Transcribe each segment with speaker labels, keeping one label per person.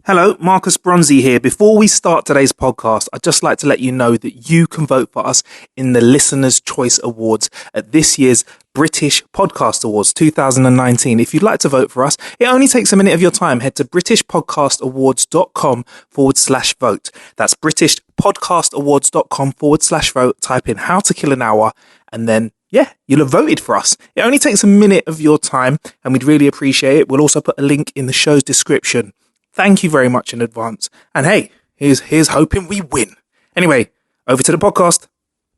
Speaker 1: Hello, Marcus Bronzy here. Before we start today's podcast, I'd just like to let you know that you can vote for us in the Listener's Choice Awards at this year's British Podcast Awards 2019. If you'd like to vote for us, it only takes a minute of your time. Head to britishpodcastawards.com/vote. That's britishpodcastawards.com/vote. Type in How to Kill an Hour and then you'll have voted for us. It only takes a minute of your time and we'd really appreciate it. We'll also put a link in the show's description. Thank you very much in advance. And hey, here's hoping we win. Anyway, over to the podcast.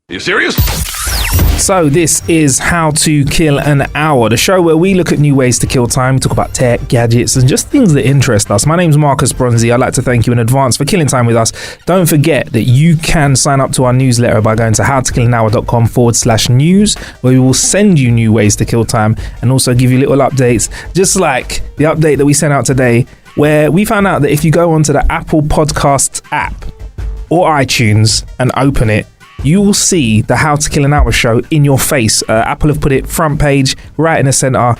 Speaker 2: Are you serious?
Speaker 1: So this is How to Kill an Hour, the show where we look at new ways to kill time. We talk about tech, gadgets, and just things that interest us. My name's Marcus Bronzy. I'd like to thank you in advance for killing time with us. Don't forget that you can sign up to our newsletter by going to howtokillanhour.com/news, where we will send you new ways to kill time and also give you little updates, just like the update that we sent out today, where we found out that if you go onto the Apple Podcasts app or iTunes and open it, you will see the How to Kill an Hour show in your face. Apple have put it front page, right in the center,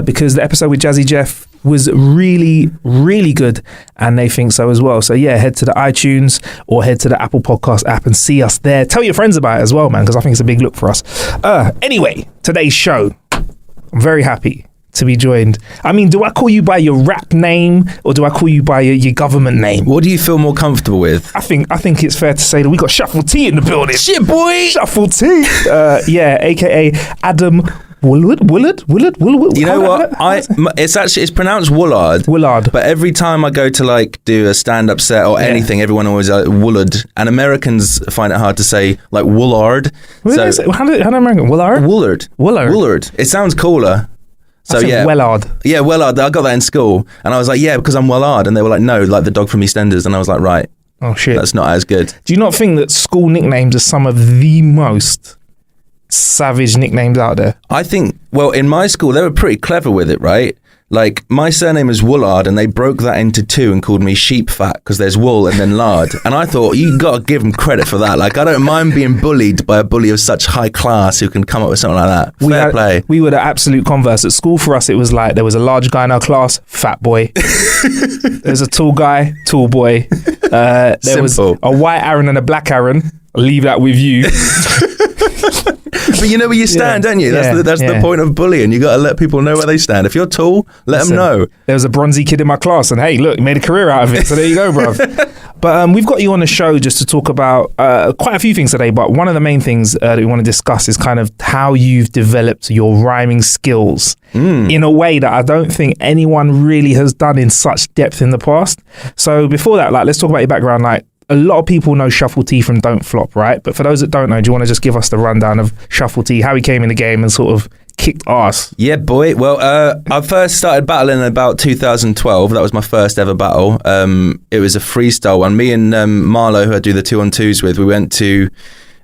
Speaker 1: because the episode with Jazzy Jeff was really, really good, and they think so as well. So yeah, head to the iTunes or head to the Apple Podcast app and see us there. Tell your friends about it as well, man, because I think it's a big look for us. Anyway, today's show, I'm very happy to be joined. I mean, do I call you by your rap name or do I call you by your government name?
Speaker 3: What do you feel more comfortable with?
Speaker 1: I think it's fair to say that we got Shuffle T in the building.
Speaker 3: Shit, boy!
Speaker 1: Shuffle T. AKA Adam Woollard.
Speaker 3: You know what? It's pronounced Woollard.
Speaker 1: Woollard.
Speaker 3: But every time I go to do a stand-up set or anything, everyone always Woollard, and Americans find it hard to say Woollard.
Speaker 1: How do Americans? Woollard.
Speaker 3: Woollard. It sounds cooler. So
Speaker 1: Wellard.
Speaker 3: Yeah, Wellard. I got that in school, and I was like, yeah, because I'm Wellard, and they were like, no, like the dog from EastEnders, and I was like, right.
Speaker 1: Oh shit,
Speaker 3: that's not as good.
Speaker 1: Do you not think that school nicknames are some of the most savage nicknames out there?
Speaker 3: I think, well, in my school, they were pretty clever with it, right? Like, my surname is Woollard, and they broke that into two and called me Sheep Fat, because there's wool and then lard. And I thought, you got to give them credit for that. Like, I don't mind being bullied by a bully of such high class who can come up with something like that. Fair play.
Speaker 1: We were the absolute converse. At school, for us, it was like, there was a large guy in our class, fat boy. There's a tall guy, tall boy. There was a white Aaron and a black Aaron. I'll leave that with you.
Speaker 3: But you know where you stand, don't you? That's the point of bullying. You got to let people know where they stand. If you're tall, let them know.
Speaker 1: There was a bronzy kid in my class, and hey, look, he made a career out of it. So there you go, bro. But we've got you on the show just to talk about quite a few things today. But one of the main things that we want to discuss is kind of how you've developed your rhyming skills in a way that I don't think anyone really has done in such depth in the past. So before that, let's talk about your background. A lot of people know Shuffle T from Don't Flop, right? But for those that don't know, do you want to just give us the rundown of Shuffle T, how he came in the game and sort of kicked ass?
Speaker 3: Yeah, boy. Well, I first started battling in about 2012. That was my first ever battle. It was a freestyle one. Me and Marlo, who I do the 2-on-2s with, we went to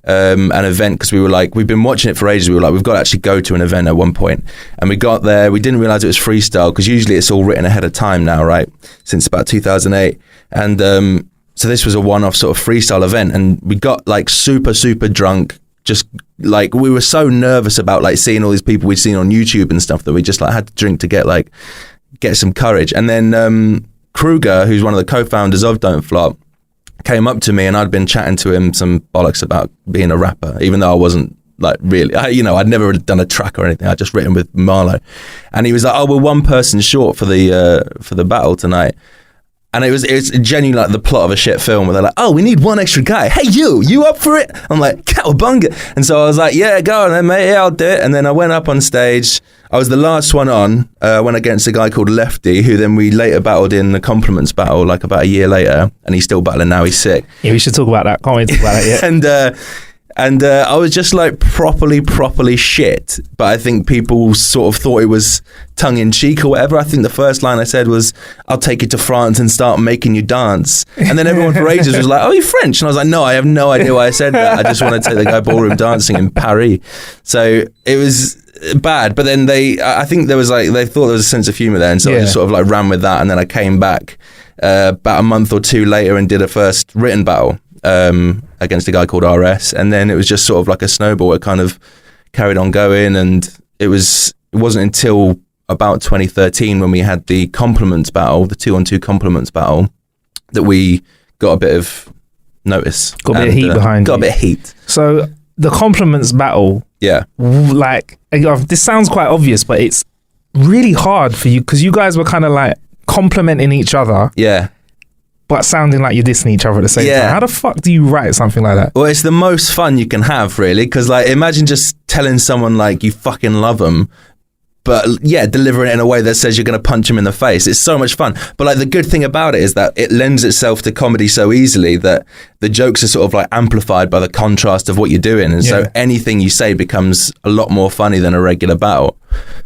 Speaker 3: an event because we were like, we've been watching it for ages. We were like, we've got to actually go to an event at one point. And we got there. We didn't realize it was freestyle because usually it's all written ahead of time now, right? Since about 2008. And so this was a one-off sort of freestyle event, and we got super, super drunk. Just we were so nervous about seeing all these people we'd seen on YouTube and stuff that we just had to drink to get some courage. And then Kruger, who's one of the co-founders of Don't Flop, came up to me, and I'd been chatting to him some bollocks about being a rapper, even though I wasn't really, I'd never done a track or anything. I'd just written with Marlo, and he was like, "Oh, we're one person short for the battle tonight." And it's genuinely the plot of a shit film where they're like, oh, we need one extra guy. Hey, you up for it? I'm like, cowabunga. And so I was like, yeah, go on then, mate. Yeah, I'll do it. And then I went up on stage. I was the last one on. Went against a guy called Lefty, who then we later battled in the Compliments battle, about a year later. And he's still battling now. He's sick.
Speaker 1: Yeah, we should talk about that. Can't wait to talk about that yet.
Speaker 3: And I was just properly shit. But I think people sort of thought it was tongue in cheek or whatever. I think the first line I said was, I'll take you to France and start making you dance. And then everyone for ages was like, oh, you're French? And I was like, no, I have no idea why I said that. I just want to take the guy ballroom dancing in Paris. So it was bad. But then I think there was they thought there was a sense of humor there. And so I just sort of ran with that. And then I came back about a month or two later and did a first written battle. Against a guy called RS, and then it was just sort of like a snowball. It kind of carried on going, and it wasn't until about 2013 when we had the compliments battle, the 2-on-2 compliments battle, that we got a bit of notice.
Speaker 1: Got a bit of heat behind
Speaker 3: Got
Speaker 1: you.
Speaker 3: a bit of heat.
Speaker 1: So the compliments battle,
Speaker 3: Yeah.
Speaker 1: like, this sounds quite obvious, but it's really hard for you because you guys were kind of like complimenting each other.
Speaker 3: Yeah.
Speaker 1: But sounding like you're dissing each other at the same time. How the fuck do you write something like that?
Speaker 3: Well, it's the most fun you can have, really, because like imagine just telling someone like you fucking love them, but yeah, delivering it in a way that says you're going to punch them in the face. It's so much fun. But like the good thing about it is that it lends itself to comedy so easily that the jokes are sort of like amplified by the contrast of what you're doing. And so anything you say becomes a lot more funny than a regular battle.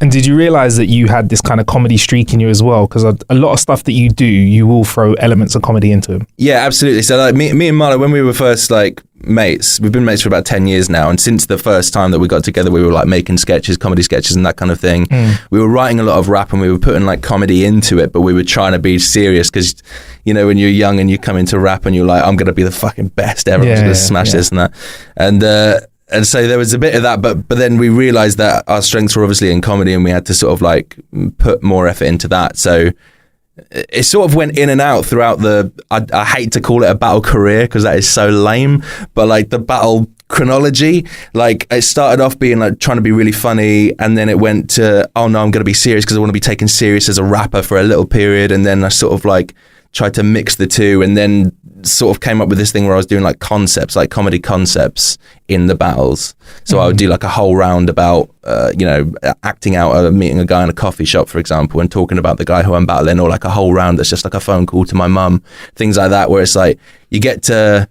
Speaker 1: And did you realize that you had this kind of comedy streak in you as well? Because a lot of stuff that you do, you will throw elements of comedy into them.
Speaker 3: Yeah, absolutely. So like me and Marlo, when we were first like mates, we've been mates for about 10 years now. And since the first time that we got together, we were like making sketches, comedy sketches and that kind of thing. We were writing a lot of rap and we were putting like comedy into it, but we were trying to be serious because, you know, when you're young and you come into rap and you're like, I'm going to be the fucking best ever. I'm going to smash this and that. And so there was a bit of that, but then we realized that our strengths were obviously in comedy and we had to sort of like put more effort into that. So it sort of went in and out throughout I hate to call it a battle career because that is so lame, but like the battle chronology, like it started off being like trying to be really funny, and then it went to, oh no, I'm going to be serious because I want to be taken serious as a rapper for a little period. And then I sort of like tried to mix the two, and then sort of came up with this thing where I was doing like concepts, like comedy concepts in the battles. So I would do like a whole round about, you know, acting out, meeting a guy in a coffee shop, for example, and talking about the guy who I'm battling, or like a whole round that's just like a phone call to my mum, things like that, where it's like you get to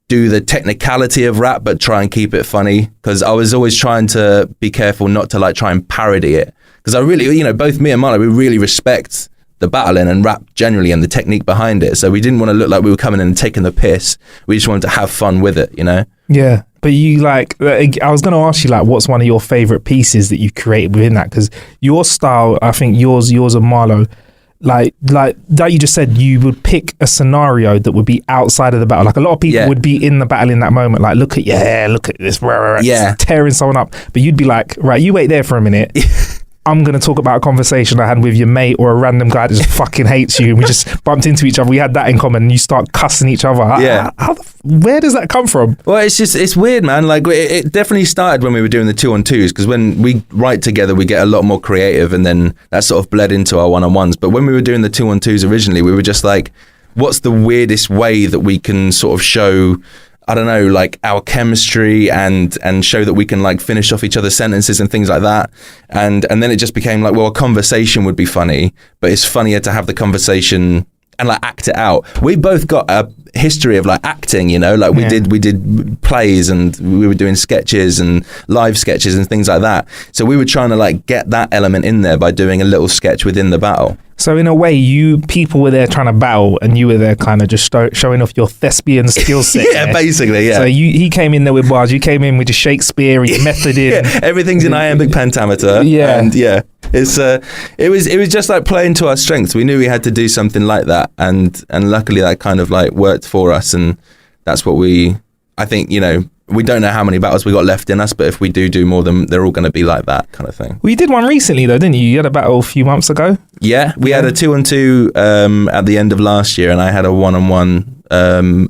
Speaker 3: do the technicality of rap, but try and keep it funny. Because I was always trying to be careful not to like try and parody it. Because I really, you know, both me and Marlo, we really respect the battling and rap generally and the technique behind it. So we didn't want to look like we were coming in and taking the piss. We just wanted to have fun with it, you know? Yeah.
Speaker 1: But you like, I was going to ask you like, what's one of your favorite pieces that you've created within that? Because your style, I think yours and Marlo, like that you just said, you would pick a scenario that would be outside of the battle. Like a lot of people would be in the battle in that moment, like look at this, tearing someone up. But you'd be like, right, you wait there for a minute. I'm going to talk about a conversation I had with your mate or a random guy that just fucking hates you. And we just bumped into each other. We had that in common, and you start cussing each other. Where does that come from?
Speaker 3: Well, it's weird, man. Like it definitely started when we were doing the 2-on-2s, because when we write together, we get a lot more creative, and then that sort of bled into our 1-on-1s. But when we were doing the 2-on-2s originally, we were just like, what's the weirdest way that we can sort of show, I don't know, like our chemistry and show that we can like finish off each other's sentences and things like that. And then it just became like, well, a conversation would be funny, but it's funnier to have the conversation and like act it out. We both got a history of like acting, you know, like we did plays and we were doing sketches and live sketches and things like that. So we were trying to like get that element in there by doing a little sketch within the battle.
Speaker 1: So in a way, people were there trying to battle, and you were there kind of just showing off your thespian skill set.
Speaker 3: Basically.
Speaker 1: So he came in there with bars, you came in with your Shakespeare, your method in.
Speaker 3: Everything's in iambic pentameter. And it was just like playing to our strengths. We knew we had to do something like that, and luckily that kind of like worked for us, and that's what I think, you know, we don't know how many battles we got left in us, but if we do more, then they're all going to be like that kind of thing.
Speaker 1: Well, you did one recently though, didn't you? You had a battle a few months ago.
Speaker 3: Yeah, we had a 2-on-2 at the end of last year, and I had a 1-on-1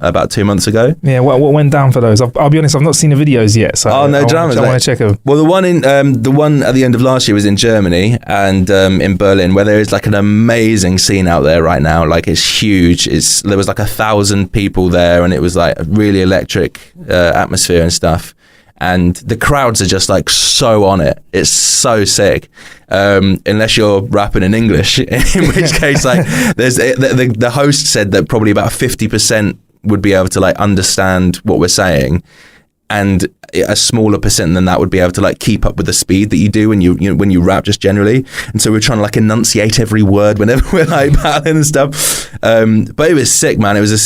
Speaker 3: about 2 months ago.
Speaker 1: Yeah, what went down for those? I'll be honest, I've not seen the videos yet, so
Speaker 3: no dramas.
Speaker 1: I want to check them.
Speaker 3: Well, the one at the end of last year was in Germany and in Berlin, where there is like an amazing scene out there right now. Like it's huge. There was like 1,000 people there, and it was like a really electric atmosphere and stuff. And the crowds are just like so on it. It's so sick. Unless you're rapping in English, in which case like the host said that probably about 50% would be able to like understand what we're saying, and a smaller percent than that would be able to like keep up with the speed that you do when you rap just generally. And so we're trying to like enunciate every word whenever we're like battling and stuff. But it was sick, man. It was a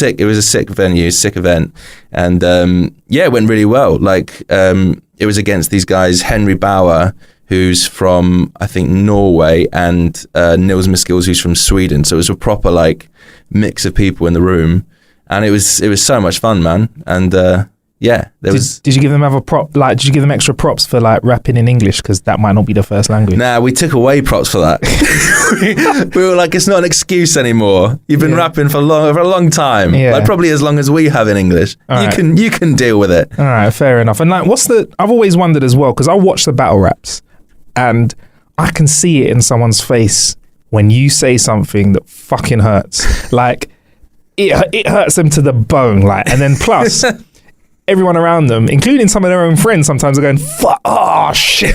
Speaker 3: sick venue, sick event. And it went really well. Like it was against these guys, Henry Bauer, who's from, I think, Norway, and Nils Miskils, who's from Sweden. So it was a proper like mix of people in the room, and it was so much fun, man. And Yeah,
Speaker 1: Did you give them did you give them extra props for like rapping in English, because that might not be the first language?
Speaker 3: Nah, we took away props for that. we were like, it's not an excuse anymore. You've been rapping for a long time, like probably as long as we have in English. You can deal with it.
Speaker 1: All right, fair enough. And like, I've always wondered as well, because I watch the battle raps, and I can see it in someone's face when you say something that fucking hurts. Like, it hurts them to the bone. Like, and then plus. Everyone around them, including some of their own friends, sometimes are going, "Fuck! Oh shit!"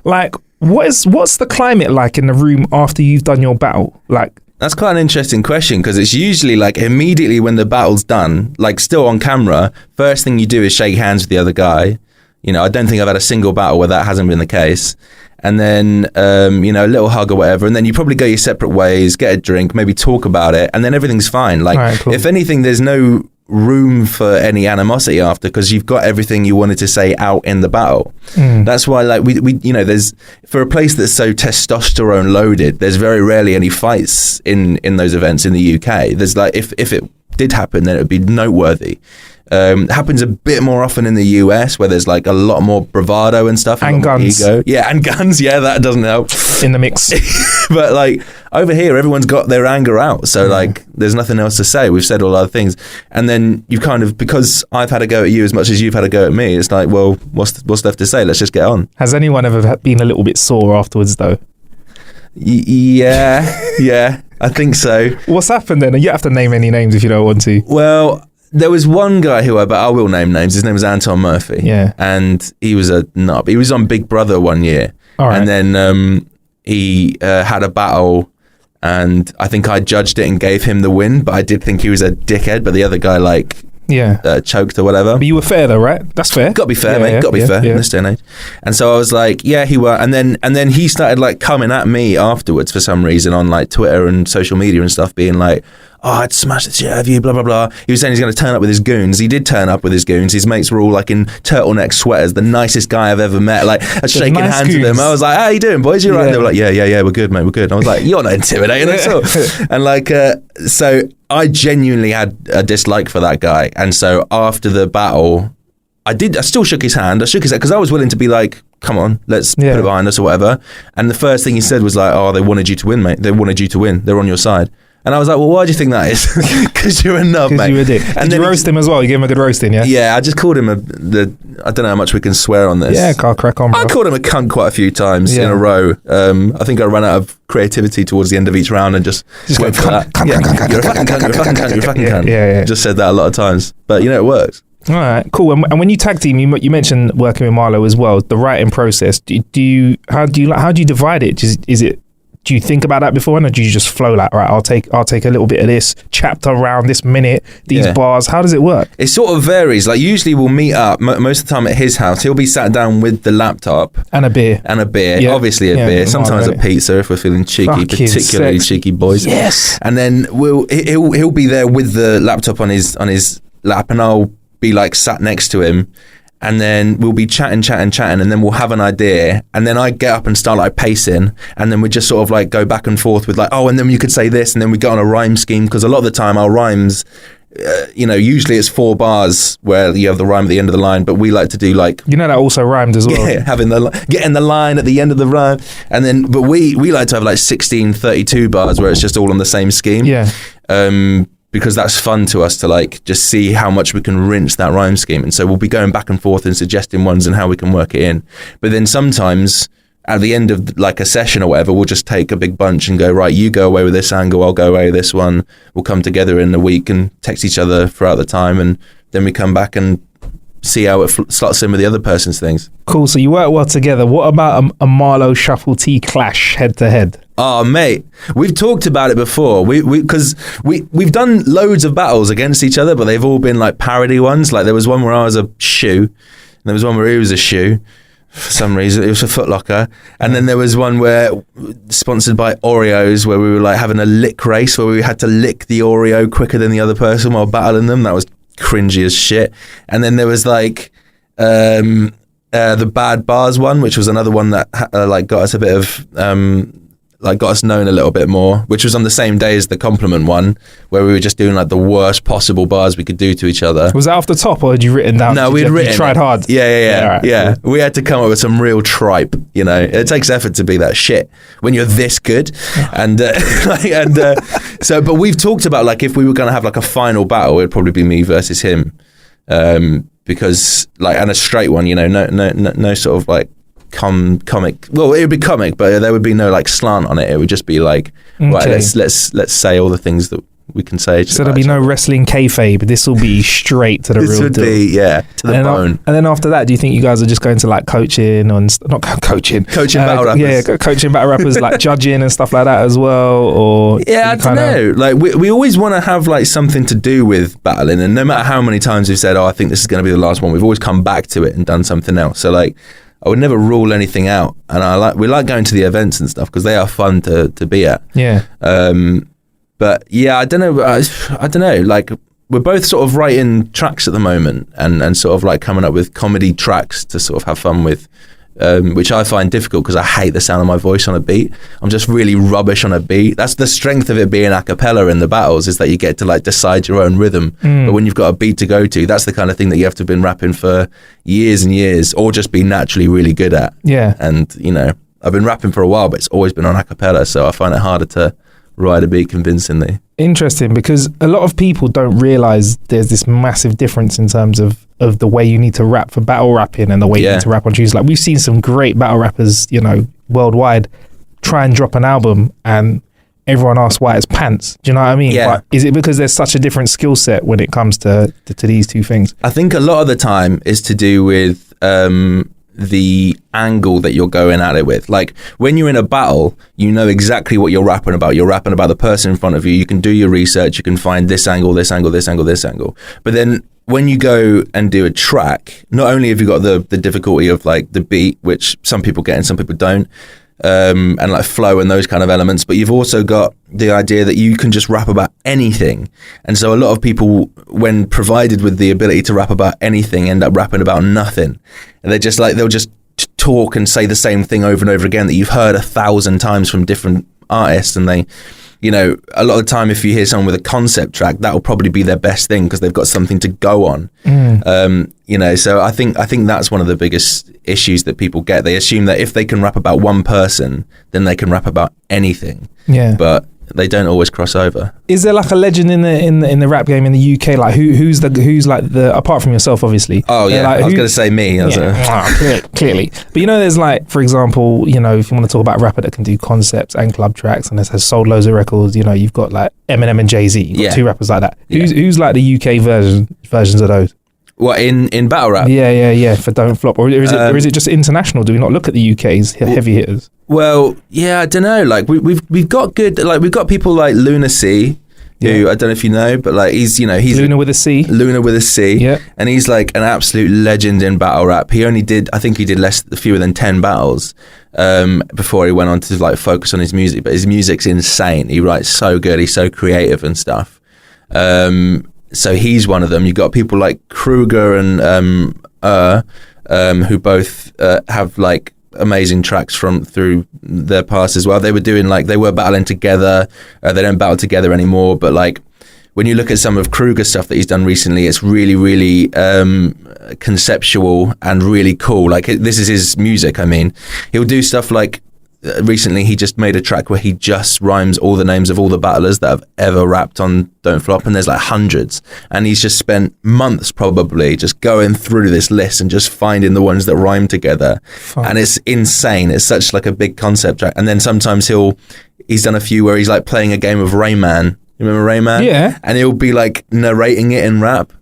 Speaker 1: Like, what's the climate like in the room after you've done your battle? Like,
Speaker 3: that's quite an interesting question, because it's usually like immediately when the battle's done, like still on camera, first thing you do is shake hands with the other guy. You know, I don't think I've had a single battle where that hasn't been the case. And then, a little hug or whatever. And then you probably go your separate ways, get a drink, maybe talk about it, and then everything's fine. Like, right, cool. If anything, there's no room for any animosity after, because you've got everything you wanted to say out in the battle. That's why, like, we there's, for a place that's so testosterone loaded, there's very rarely any fights in those events in the UK. There's like, if it did happen, then it would be noteworthy. Happens a bit more often in the US, where there's like a lot more bravado and stuff,
Speaker 1: and guns.
Speaker 3: Ego. Yeah, and guns. Yeah, that doesn't help
Speaker 1: in the mix.
Speaker 3: But like over here, everyone's got their anger out, so like there's nothing else to say. We've said all other things, and then you kind of, because I've had a go at you as much as you've had a go at me, it's like, well, what's left to say? Let's just get on.
Speaker 1: Has anyone ever been a little bit sore afterwards, though?
Speaker 3: Yeah, I think so.
Speaker 1: What's happened then? You have to name any names if you don't want to.
Speaker 3: Well, there was one guy but I will name names. His name was Anton Murphy.
Speaker 1: Yeah.
Speaker 3: And he was a nub. He was on Big Brother one year. All right. And then he had a battle, and I think I judged it and gave him the win, but I did think he was a dickhead, but the other guy choked or whatever.
Speaker 1: But you were fair though, right? That's fair.
Speaker 3: Got to be fair, mate. Got to be fair in this day and age. And so I was like, yeah, he were. And then he started like coming at me afterwards for some reason on like Twitter and social media and stuff, being like, oh, I'd smash the shit out of you, blah, blah, blah. He was saying he's going to turn up with his goons. He did turn up with his goons. His mates were all like in turtleneck sweaters, the nicest guy I've ever met. Like, I was shaking nice hands with them. I was like, how you doing, boys? You right? And they were like, yeah, we're good, mate, we're good. And I was like, you're not intimidating at all. And like, so I genuinely had a dislike for that guy. And so after the battle, I still shook his hand. I shook his hand because I was willing to be like, come on, let's put it behind us or whatever. And the first thing he said was like, oh, they wanted you to win, mate. They wanted you to win. They're on your side. And I was like, well, why do you think that is? Because you're a nub, mate. You were a dick.
Speaker 1: Did you roast him as well? You gave him a good roasting, yeah?
Speaker 3: Yeah, I just called him I don't know how much we can swear on this.
Speaker 1: Yeah, can't crack on, bro.
Speaker 3: I called him a cunt quite a few times in a row. I think I ran out of creativity towards the end of each round and just went for that. You're a fucking cunt. Yeah. Just said that a lot of times. But, it works.
Speaker 1: All right, cool. And when you tag team, you mentioned working with Marlo as well. The writing process. How do you divide it? Do you think about that before, or do you just flow like, right, I'll take a little bit of this chapter around this minute, these bars? How does it work?
Speaker 3: It sort of varies. Like usually we'll meet up most of the time at his house. He'll be sat down with the laptop
Speaker 1: and a beer,
Speaker 3: yeah. Obviously a beer. Sometimes a pizza if we're feeling cheeky, fucking particularly cheeky boys.
Speaker 1: Yes.
Speaker 3: And then he'll be there with the laptop on his lap, and I'll be like sat next to him. And then we'll be chatting, and then we'll have an idea, and then I get up and start like pacing, and then we just sort of like go back and forth with like, oh, and then you could say this, and then we go on a rhyme scheme, because a lot of the time our rhymes, usually it's 4 bars where you have the rhyme at the end of the line, but we like to do like,
Speaker 1: that also rhymed as well.
Speaker 3: Yeah, getting the line at the end of the rhyme, and then but we like to have like 16 32 bars where it's just all on the same scheme.
Speaker 1: Yeah.
Speaker 3: Because that's fun to us to like just see how much we can rinse that rhyme scheme. And so we'll be going back and forth and suggesting ones and how we can work it in. But then sometimes at the end of like a session or whatever, we'll just take a big bunch and go, right, you go away with this angle, I'll go away with this one. We'll come together in a week and text each other throughout the time. And then we come back and see how it slots in with the other person's things.
Speaker 1: Cool. So you work well together. What about a Marlo Shuffle T clash head to head?
Speaker 3: Oh, mate, we've talked about it before. Because we've done loads of battles against each other, but they've all been like parody ones. Like there was one where I was a shoe, and there was one where he was a shoe. For some reason, it was a Foot Locker. And then there was one where, sponsored by Oreos, where we were like having a lick race where we had to lick the Oreo quicker than the other person while battling them. That was cringy as shit. And then there was like the Bad Bars one, which was another one that like got us a bit of like got us known a little bit more, which was on the same day as the compliment one, where we were just doing like the worst possible bars we could do to each other.
Speaker 1: Was that off the top, or had you written down?
Speaker 3: No, we'd written.
Speaker 1: You tried hard.
Speaker 3: Yeah.
Speaker 1: Right.
Speaker 3: We had to come up with some real tripe. You know, it takes effort to be that shit when you're this good, and but we've talked about like if we were going to have like a final battle, it'd probably be me versus him, because like, and a straight one. You know, no sort of like comic. Well, it would be comic, but there would be no like slant on it. It would just be like, right, let's say all the things that we can say.
Speaker 1: So there'll be no wrestling kayfabe. This will be straight to the real deal.
Speaker 3: This would be, to the bone.
Speaker 1: And then after that, do you think you guys are just going to like coaching coaching
Speaker 3: battle rappers?
Speaker 1: Yeah, coaching battle rappers, like judging and stuff like that as well? Or
Speaker 3: I don't know. Like we always want to have like something to do with battling, and no matter how many times we've said, "Oh, I think this is going to be the last one," we've always come back to it and done something else. So like, I would never rule anything out, and we like going to the events and stuff because they are fun to be at.
Speaker 1: Yeah.
Speaker 3: But yeah, I don't know. Like we're both sort of writing tracks at the moment, and sort of like coming up with comedy tracks to sort of have fun with, which I find difficult because I hate the sound of my voice on a beat. I'm just really rubbish on a beat. That's the strength of it being a cappella in the battles, is that you get to like decide your own rhythm. But when you've got a beat to go to, that's the kind of thing that you have to have been rapping for years and years, or just be naturally really good at.
Speaker 1: Yeah.
Speaker 3: And you know, I've been rapping for a while, but it's always been on a cappella, so I find it harder to ride a beat convincingly.
Speaker 1: Interesting, because a lot of people don't realise there's this massive difference in terms of the way you need to rap for battle rapping and the way you need to rap on tunes. Like we've seen some great battle rappers, you know, worldwide try and drop an album and everyone asks why it's pants. Do you know what I mean?
Speaker 3: Yeah.
Speaker 1: But is it because there's such a different skill set when it comes to these two things?
Speaker 3: I think a lot of the time is to do with the angle that you're going at it with. Like when you're in a battle, you know exactly what you're rapping about. You're rapping about the person in front of you. You can do your research. You can find this angle, this angle, this angle, this angle. But then when you go and do a track, not only have you got the difficulty of like the beat, which some people get and some people don't, and like flow and those kind of elements, but you've also got the idea that you can just rap about anything. And so a lot of people, when provided with the ability to rap about anything, end up rapping about nothing. And they're just like, they'll just talk and say the same thing over and over again that you've heard 1,000 times from different artists. And they, you know, a lot of the time if you hear someone with a concept track, that will probably be their best thing because they've got something to go on. You know, so I think that's one of the biggest issues that people get. They assume that if they can rap about one person, then they can rap about anything.
Speaker 1: Yeah.
Speaker 3: But they don't always cross over.
Speaker 1: Is there like a legend in the rap game in the UK? Like who's like the apart from yourself, obviously?
Speaker 3: Oh yeah,
Speaker 1: like,
Speaker 3: I was going to say me.
Speaker 1: Clearly. But you know, there's like, for example, you know, if you want to talk about a rapper that can do concepts and club tracks and has sold loads of records, you know, you've got like Eminem and Jay-Z. You've got two rappers like that. Who's like the UK versions of those?
Speaker 3: What in battle rap?
Speaker 1: Yeah. For Don't Flop, or is it just international? Do we not look at the UK's heavy hitters?
Speaker 3: Well, yeah, I don't know. Like we've got good, like we've got people like Lunacy, who I don't know if you know, but like he's
Speaker 1: Luna with a C.
Speaker 3: Luna with a C.
Speaker 1: Yeah.
Speaker 3: And he's like an absolute legend in battle rap. He did fewer than 10 battles before he went on to like focus on his music. But his music's insane. He writes so good. He's so creative and stuff. So he's one of them. You've got people like Kruger and who both have like amazing tracks through their past as well. They were battling together. They don't battle together anymore, but like when you look at some of Kruger's stuff that he's done recently, it's really, really conceptual and really cool. Like this is his music. I mean, he'll do stuff like recently he just made a track where he just rhymes all the names of all the battlers that have ever rapped on Don't Flop, and there's like hundreds, and he's just spent months probably just going through this list and just finding the ones that rhyme together. And it's insane. It's such like a big concept track. And then sometimes he's done a few where he's like playing a game of Rayman. You remember Rayman?
Speaker 1: Yeah.
Speaker 3: And he'll be like narrating it in rap,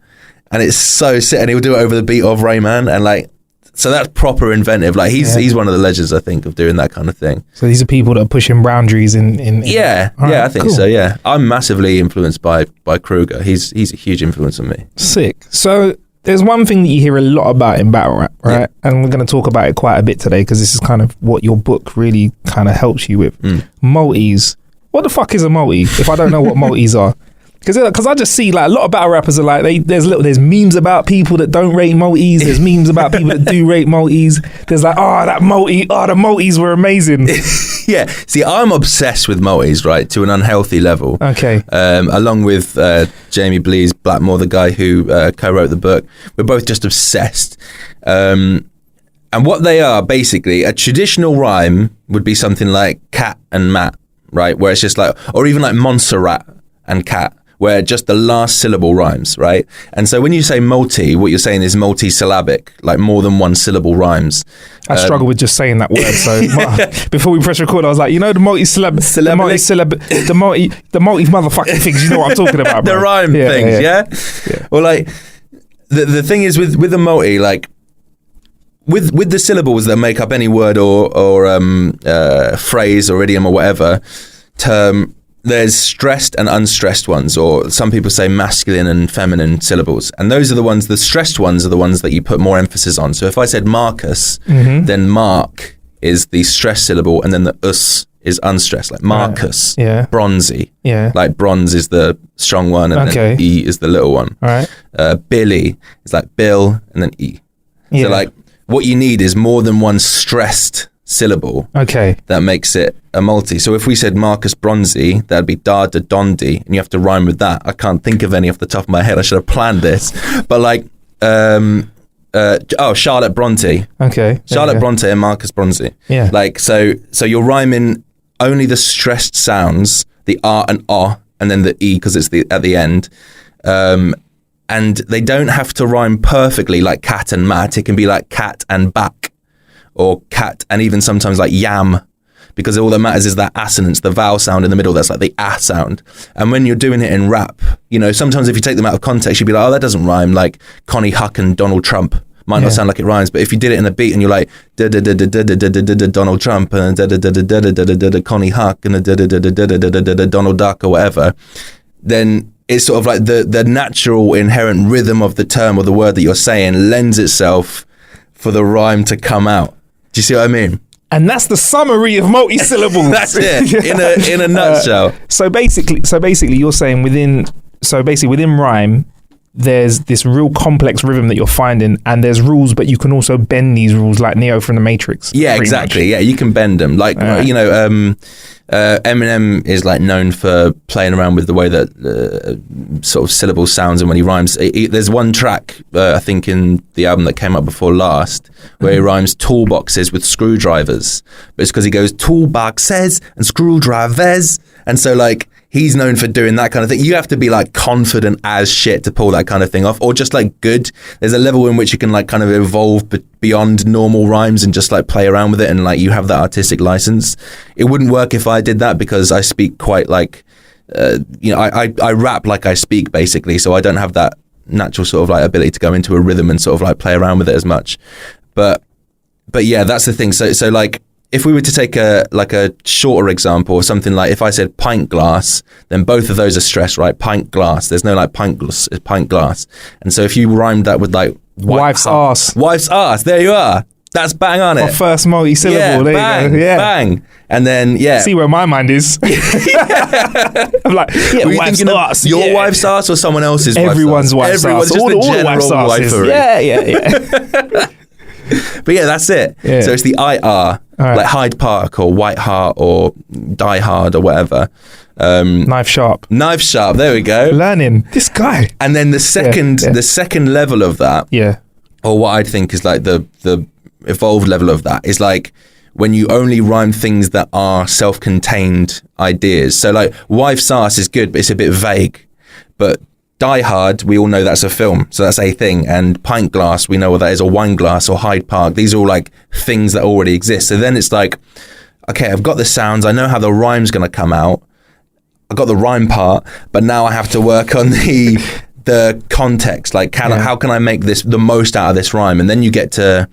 Speaker 3: and it's so sick, and he'll do it over the beat of Rayman, and like, so that's proper inventive. Like he's one of the legends, I think, of doing that kind of thing.
Speaker 1: So these are people that are pushing boundaries in
Speaker 3: I think so. Yeah, I'm massively influenced by Kruger. He's a huge influence on me.
Speaker 1: Sick. So there's one thing that you hear a lot about in battle rap, right? Yeah. And we're going to talk about it quite a bit today because this is kind of what your book really kind of helps you with. Multis. What the fuck is a multi? If I don't know what multis are. Because I just see like a lot of battle rappers are like there's memes about people that don't rate multis. There's memes about people that do rate multis. There's like the multis were amazing.
Speaker 3: Yeah. See, I'm obsessed with multis, right, to an unhealthy level.
Speaker 1: Okay.
Speaker 3: Along with Jamie Blease Blackmore, the guy who co-wrote the book, we're both just obsessed. And what they are basically, a traditional rhyme would be something like cat and mat, right, where it's just like, or even like Montserrat and cat, where just the last syllable rhymes, right? And so when you say multi, what you're saying is multisyllabic, like more than one syllable rhymes.
Speaker 1: I struggle with just saying that word. So before we press record, I was like, the multi-motherfucking things. You know what I'm talking about, bro.
Speaker 3: The rhyme things, yeah? Well, like the thing is with the multi, like with the syllables that make up any word or phrase or idiom or whatever term. There's stressed and unstressed ones, or some people say masculine and feminine syllables. And those are the stressed ones are the ones that you put more emphasis on. So if I said Marcus, then Mark is the stressed syllable, and then the us is unstressed, like Marcus, bronzy. Yeah. Like bronze is the strong one, and then E is the little one.
Speaker 1: All right.
Speaker 3: Billy is like Bill, and then E. Yeah. So like what you need is more than one stressed syllable that makes it a multi. So if we said Marcus Bronzy, that'd be Dada Dondi, and you have to rhyme with that. I can't think of any off the top of my head. I should have planned this. But like Charlotte Bronte. Charlotte Bronte and Marcus Bronzy. Yeah. Like so you're rhyming only the stressed sounds, the R and O, and then the E because it's at the end. And they don't have to rhyme perfectly like cat and mat. It can be like cat and back, or cat and even sometimes like yam, because all that matters is that assonance, the vowel sound in the middle. That's like the ah sound. And when you're doing it in rap, sometimes if you take them out of context, you'd be like, oh, that doesn't rhyme, like Connie Huck and Donald Trump. Might not sound like it rhymes, but if you did it in a beat and you're like Donald Trump and Connie Huck and Donald Duck or whatever, then it's sort of like the natural inherent rhythm of the term or the word that you're saying lends itself for the rhyme to come out. Do you see what I mean?
Speaker 1: And that's the summary of multi-syllables.
Speaker 3: That's it, in a nutshell.
Speaker 1: So basically you're saying within rhyme, there's this real complex rhythm that you're finding, and there's rules, but you can also bend these rules like Neo from the Matrix.
Speaker 3: Yeah, exactly. Much. Yeah, you can bend them. Like, Eminem is like known for playing around with the way that sort of syllable sounds, and when he rhymes, there's one track, I think in the album that came up before last, where he rhymes toolboxes with screwdrivers, but it's because he goes toolboxes and screwdrivers, and so like, he's known for doing that kind of thing. You have to be like confident as shit to pull that kind of thing off, or just like good. There's a level in which you can like kind of evolve beyond normal rhymes and just like play around with it, and like you have that artistic license. It wouldn't work if I did that, because I speak quite like, I rap like I speak basically, so I don't have that natural sort of like ability to go into a rhythm and sort of like play around with it as much. But yeah, that's the thing. So like, if we were to take a shorter example, something like if I said pint glass, then both of those are stressed, right? Pint glass. There's no like pint glass. It's pint glass. And so if you rhymed that with like
Speaker 1: wife's arse.
Speaker 3: Wife's arse. There you are. That's bang on it.
Speaker 1: Our first multi-syllable.
Speaker 3: Yeah,
Speaker 1: there
Speaker 3: bang,
Speaker 1: you go. Yeah,
Speaker 3: bang. And then
Speaker 1: see where my mind is. I'm like, wife's arse.
Speaker 3: Your wife's arse or someone else's?
Speaker 1: Everyone's wife's arse.
Speaker 3: Just
Speaker 1: all
Speaker 3: the
Speaker 1: wife's arses. Yeah.
Speaker 3: But yeah, that's it. Yeah. So it's the IR, like Hyde Park or White Heart or Die Hard or whatever.
Speaker 1: Knife Sharp.
Speaker 3: There we go.
Speaker 1: Learning this guy.
Speaker 3: And then the second level of that, or what I'd think is like the evolved level of that, is like when you only rhyme things that are self-contained ideas. So like wife's arse is good, but it's a bit vague. But Die Hard, we all know that's a film, so that's a thing. And pint glass, we know what that is, or wine glass, or Hyde Park. These are all like things that already exist. So then it's like, okay, I've got the sounds, I know how the rhyme's going to come out. I've got the rhyme part, but now I have to work on the context. Like, how can I make the most out of this rhyme? And then you get to,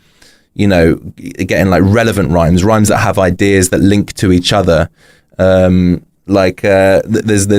Speaker 3: getting like relevant rhymes that have ideas that link to each other. There's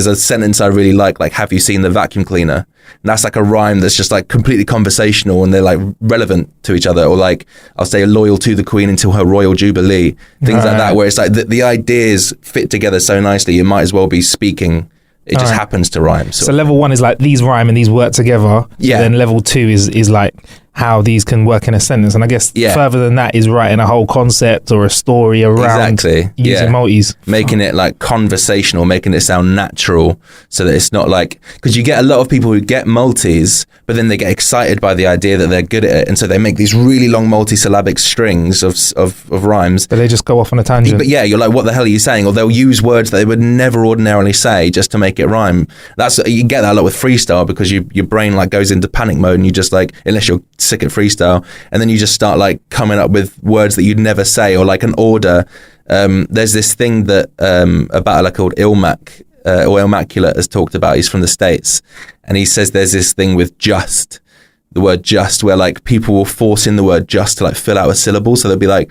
Speaker 3: a sentence I really like have you seen the vacuum cleaner? And that's like a rhyme that's just like completely conversational, and they're like relevant to each other. Or like, I'll say loyal to the queen until her royal jubilee, things like that, where it's like the ideas fit together so nicely, you might as well be speaking It just happens to rhyme.
Speaker 1: So level 1 is like these rhyme and these work together.
Speaker 3: Yeah.
Speaker 1: Then level 2 is like how these can work in a sentence. And I guess further than that is writing a whole concept or a story around using multis.
Speaker 3: Making it like conversational, making it sound natural so that it's not like, because you get a lot of people who get multis, but then they get excited by the idea that they're good at it. And so they make these really long multisyllabic strings of rhymes.
Speaker 1: But they just go off on a tangent.
Speaker 3: But yeah, you're like, what the hell are you saying? Or they'll use words that they would never ordinarily say just to make it rhyme. You get that a lot with freestyle, because your brain like goes into panic mode and you just like, unless you're sick at freestyle, and then you just start like coming up with words that you'd never say, or like an order. There's this thing that a battler called Ilmac or Immaculate has talked about. He's from the States, and he says there's this thing with just, the word just, where like people will force in the word just to like fill out a syllable. So they'll be like,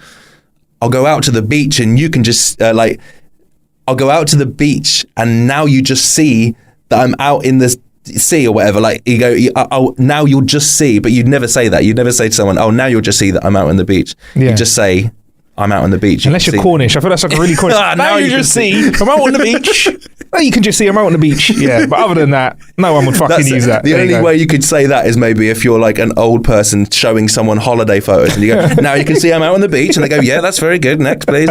Speaker 3: I'll go out to the beach and you can just I'll go out to the beach and now you just see that I'm out in the sea or whatever. Like you go, now you'll just see, but you'd never say that. You'd never say to someone, oh, now you'll just see that I'm out on the beach. You just say, I'm out on the beach.
Speaker 1: Unless you're Cornish. I feel that's like a really Cornish. now you just see, I'm out on the beach. Now you can just see I'm out on the beach. Yeah, but other than that, no one would fucking use that.
Speaker 3: The only way you could say that is maybe if you're like an old person showing someone holiday photos and you go, now you can see I'm out on the beach, and they go, yeah, that's very good, next please.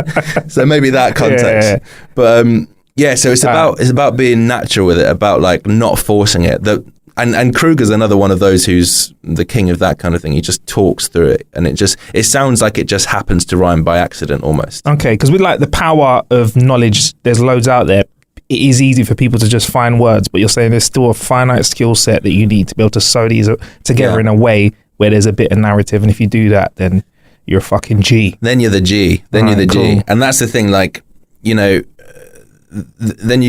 Speaker 3: So maybe that context. But so it's about being natural with it, about like not forcing it. And Kruger's another one of those who's the king of that kind of thing. He just talks through it, and it sounds like it just happens to rhyme by accident almost. Okay, because with like the power of knowledge, there's loads out there. It is easy for people to just find words, but you're saying there's still a finite skill set that you need to be able to sew these together in a way where there's a bit of narrative. And if you do that, then you're a fucking G. Then you're the G. G. And that's the thing, like, you know, then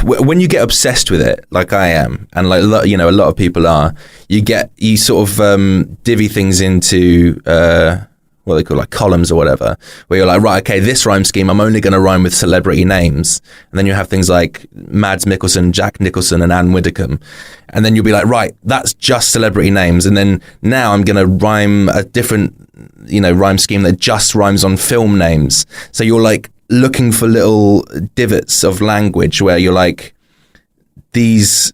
Speaker 3: when you get obsessed with it, like I am, and like, you know, a lot of people are, you sort of divvy things into what they call like columns or whatever, where you're like, right, okay, this rhyme scheme, I'm only going to rhyme with celebrity names. And then you have things like Mads Mikkelsen, Jack Nicholson, and Anne Widdecombe. And then you'll be like, right, that's just celebrity names. And then now I'm going to rhyme a different, you know, rhyme scheme that just rhymes on film names. So you're like looking for little divots of language where you're like, these...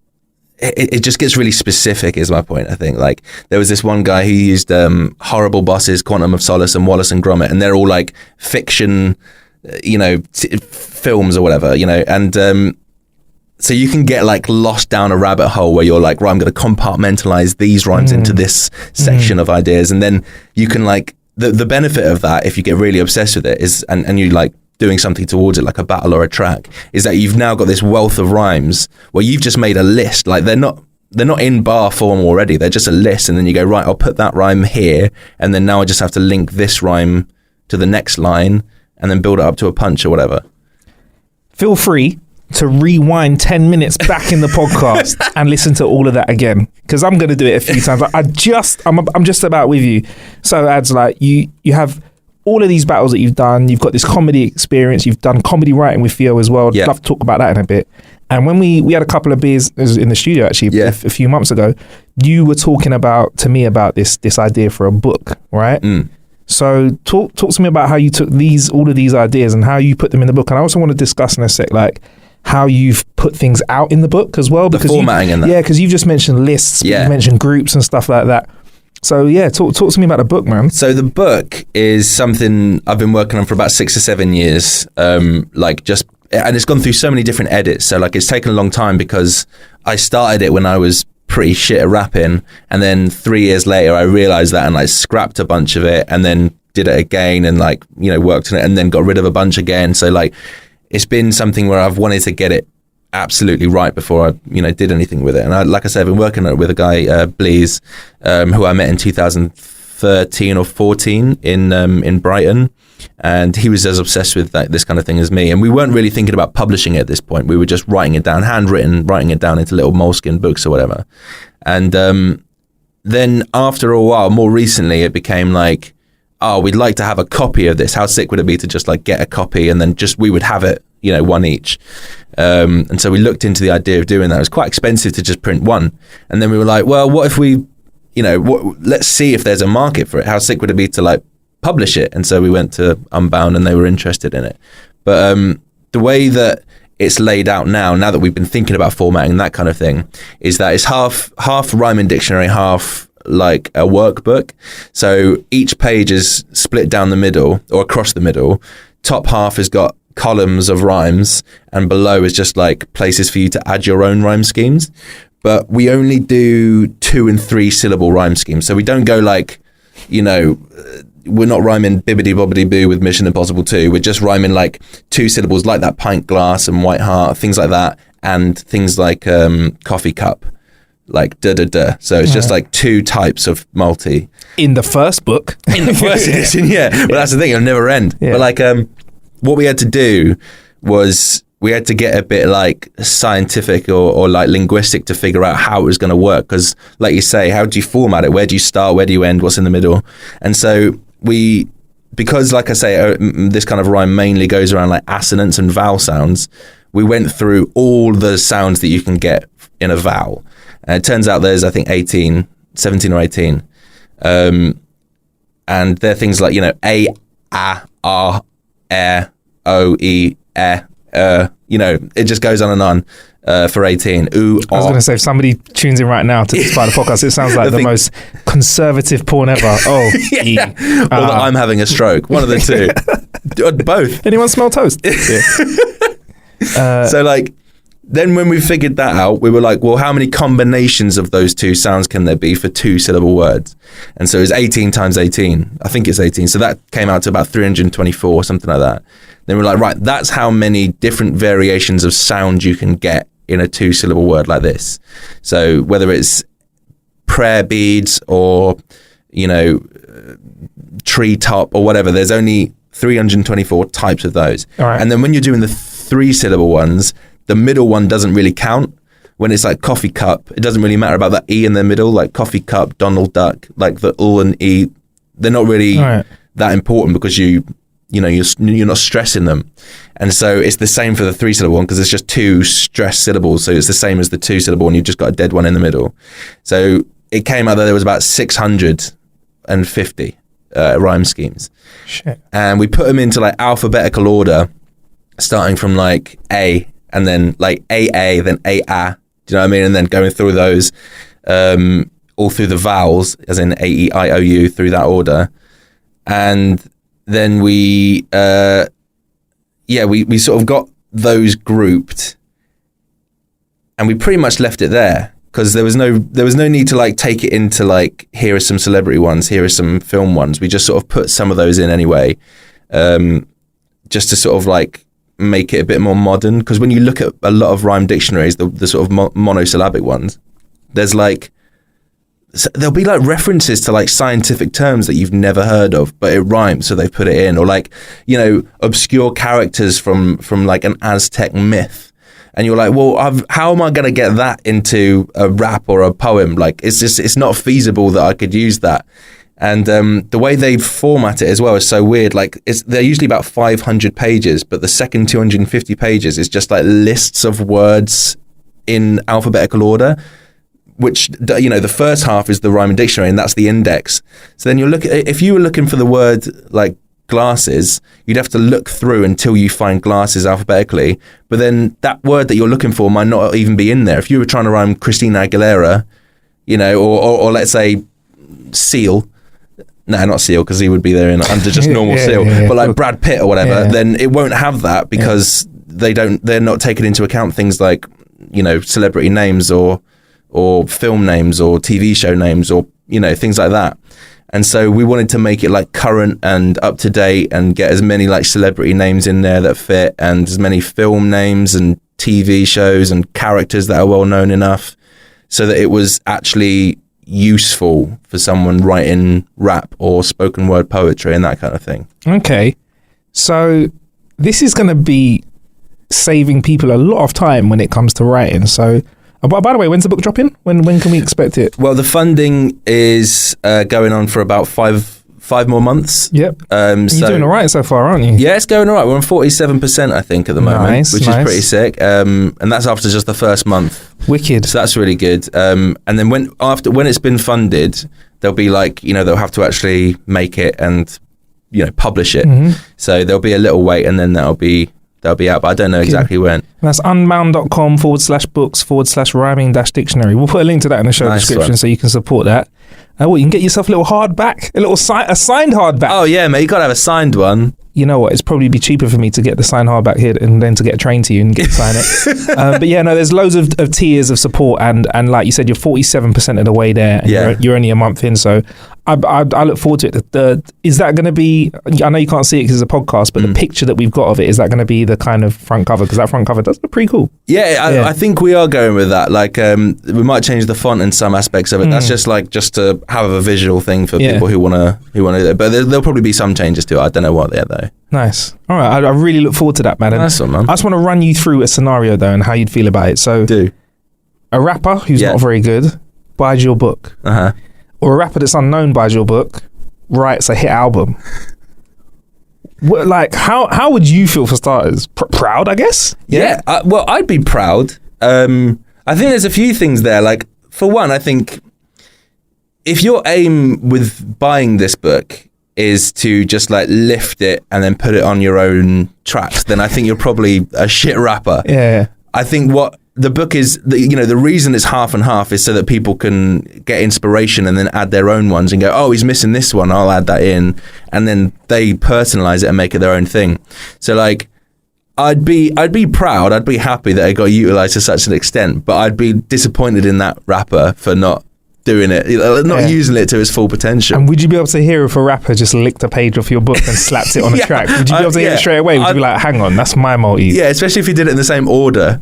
Speaker 3: It just gets really specific, is my point, I think. Like, there was this one guy who used Horrible Bosses, Quantum of Solace, and Wallace and Gromit, and they're all like fiction, you know, films or whatever, you know, and so you can get like lost down a rabbit hole where you're like, right, I'm going to compartmentalize these rhymes into this section of ideas, and then you can like, the benefit of that, if you get really obsessed with it, is, and you like, doing something towards it, like a battle or a track, is that you've now got this wealth of rhymes where you've just made a list. Like they're not in bar form already, they're just a list, and then you go, right, I'll put that rhyme here, and then now I just have to link this rhyme to the next line and then build it up to a punch or whatever.
Speaker 1: Feel free to rewind 10 minutes back in the podcast and listen to all of that again, because I'm going to do it a few times. I'm just about with you. So Ads, like you have all of these battles that you've done, you've got this comedy experience, you've done comedy writing with Theo as well. I'd love to talk about that in a bit. And when we had a couple of beers in the studio actually a few months ago, you were talking to me about this idea for a book, right? So talk to me about how you took all of these ideas and how you put them in the book. And I also want to discuss in a sec, like, how you've put things out in the book as well.
Speaker 3: Because the formatting in that.
Speaker 1: Yeah, because you've just mentioned lists, you mentioned groups and stuff like that. So yeah, talk to me about the book, man.
Speaker 3: So the book is something I've been working on for about 6 or 7 years. And it's gone through so many different edits. So like, it's taken a long time because I started it when I was pretty shit at rapping, and then 3 years later I realized that and like scrapped a bunch of it, and then did it again, and like, you know, worked on it, and then got rid of a bunch again. So like, it's been something where I've wanted to get it absolutely right before I, you know, did anything with it. And like I said, I've been working on it with a guy, Bleez, who I met in 2013 or 14 in Brighton, and he was as obsessed with this kind of thing as me. And we weren't really thinking about publishing it at this point. We were just writing it down, handwritten, writing it down into little moleskin books or whatever. And then after a while, more recently, it became like, oh, we'd like to have a copy of this. How sick would it be to just like get a copy, and then we would have it, you know, one each. And so we looked into the idea of doing that. It was quite expensive to just print one. And then we were like, well, what if we, you know, let's see if there's a market for it. How sick would it be to like publish it? And so we went to Unbound, and they were interested in it. But the way that it's laid out now that we've been thinking about formatting and that kind of thing, is that it's half rhyming dictionary, half like a workbook. So each page is split down the middle or across the middle. Top half has got columns of rhymes, and below is just like places for you to add your own rhyme schemes. But we only do 2 and 3 syllable rhyme schemes. So we don't go like, we're not rhyming bibbidi bobbidi boo with Mission Impossible 2. We're just rhyming like 2 syllables, like that pint glass and white heart, things like that, and things like coffee cup, like da da da. So it's just like 2 types of multi
Speaker 1: in the first book.
Speaker 3: In the first edition, yeah. But that's the thing; it'll never end. Yeah. But like, what we had to do was we had to get a bit like scientific or like linguistic to figure out how it was going to work. Because, like you say, how do you format it? Where do you start? Where do you end? What's in the middle? And so because like I say, this kind of rhyme mainly goes around like assonance and vowel sounds, we went through all the sounds that you can get in a vowel. And it turns out there's, I think, 17 or 18. And they're things like, A, A, R, E, O, E, E, it just goes on and on for 18. Ooh,
Speaker 1: I was going to say, if somebody tunes in right now to this part of the podcast, it sounds like the most conservative porn ever. Oh,
Speaker 3: yeah. Or that I'm having a stroke. One of the two. Both.
Speaker 1: Anyone smell toast?
Speaker 3: So like, then when we figured that out, we were like, well, how many combinations of those 2 sounds can there be for 2 syllable words? And so it's 18 times 18. I think it's 18. So that came out to about 324, something like that. Then we're like, right, that's how many different variations of sound you can get in a 2 syllable word like this. So whether it's prayer beads or, treetop or whatever, there's only 324 types of those.
Speaker 1: All right.
Speaker 3: And then when you're doing the 3 syllable ones, the middle one doesn't really count. When it's like coffee cup, it doesn't really matter about that E in the middle, like coffee cup, Donald Duck, like the U and E. They're not really that important because you're not stressing them. And so it's the same for the 3 syllable one because it's just 2 stressed syllables. So it's the same as the 2 syllable one. You've just got a dead one in the middle. So it came out that there was about 650 rhyme schemes.
Speaker 1: Shit.
Speaker 3: And we put them into like alphabetical order, starting from like A, and then like AA, then AA, do you know what I mean? And then going through those, all through the vowels, as in A-E-I-O-U, through that order. And then we sort of got those grouped, and we pretty much left it there because there was no need to like take it into like, here are some celebrity ones, here are some film ones. We just sort of put some of those in anyway, just to sort of like make it a bit more modern. Because when you look at a lot of rhyme dictionaries, the sort of monosyllabic ones, there's like, there'll be like references to like scientific terms that you've never heard of, but it rhymes, so they put it in. Or like, obscure characters from like an Aztec myth, and you're like, well, how am I going to get that into a rap or a poem? Like, it's not feasible that I could use that. And the way they format it as well is so weird. Like, they're usually about 500 pages, but the second 250 pages is just like lists of words in alphabetical order, which, the first half is the rhyming dictionary, and that's the index. So then if you were looking for the word like glasses, you'd have to look through until you find glasses alphabetically. But then that word that you're looking for might not even be in there. If you were trying to rhyme Christina Aguilera, or let's say seal. No, not seal, because he would be there under just normal seal. But like Brad Pitt or whatever, then it won't have that because they're not taking into account things like, celebrity names or film names or TV show names or, things like that. And so we wanted to make it like current and up to date and get as many like celebrity names in there that fit, and as many film names and TV shows and characters that are well known enough so that it was actually useful for someone writing rap or spoken word poetry and that kind of thing.
Speaker 1: Okay. So this is going to be saving people a lot of time when it comes to writing. So, by the way, when's the book dropping? When can we expect it?
Speaker 3: Well, the funding is going on for about five more months.
Speaker 1: Yep. You're doing all right so far, aren't you?
Speaker 3: Yeah, it's going all right. We're on 47%, I think, at the moment, which is pretty sick. And that's after just the first month.
Speaker 1: Wicked.
Speaker 3: So that's really good. And then when it's been funded, they'll be like, they'll have to actually make it and, publish it. Mm-hmm. So there'll be a little wait, and then that'll be they'll be out, but I don't know exactly when.
Speaker 1: And that's unbound.com/books/rhyming-dictionary. We'll put a link to that in the show description so you can support that. You can get yourself a little hardback, a signed hardback.
Speaker 3: Oh yeah, mate, you gotta have a signed one.
Speaker 1: You know what? It's probably be cheaper for me to get the signed hardback here and then to get a train to you and get to sign it. But yeah, no, there's loads of tiers of support, and like you said, you're 47% of the way there, and you're only a month in. So I look forward to it. Is that going to be? I know you can't see it because it's a podcast, but the picture that we've got of it, is that going to be the kind of front cover? Because that front cover does look pretty cool.
Speaker 3: Yeah, I think we are going with that. Like, we might change the font in some aspects of it. That's just to have a visual thing for people who want to do that. But there'll probably be some changes to it. I don't know what they're though.
Speaker 1: Nice. All right. I really look forward to that, man.
Speaker 3: Nice one, man.
Speaker 1: I just want to run you through a scenario though, and how you'd feel about it. So, a rapper who's not very good buys your book, or a rapper that's unknown buys your book, writes a hit album. Like, how would you feel for starters? Proud, I guess.
Speaker 3: Yeah. Well, I'd be proud. I think there's a few things there. Like, for one, I think if your aim with buying this book is to just like lift it and then put it on your own tracks, then I think you're probably a shit rapper.
Speaker 1: Yeah.
Speaker 3: I think what the book is, the reason it's half and half is so that people can get inspiration and then add their own ones and go, oh, he's missing this one, I'll add that in. And then they personalize it and make it their own thing. So like, I'd be proud, I'd be happy that it got utilized to such an extent, but I'd be disappointed in that rapper for not doing it, not using it to its full potential.
Speaker 1: And would you be able to hear if a rapper just licked a page off your book and slapped it on a track? Would you be able to hear it straight away? Would you be like, hang on, that's my multi?
Speaker 3: Yeah, especially if you did it in the same order.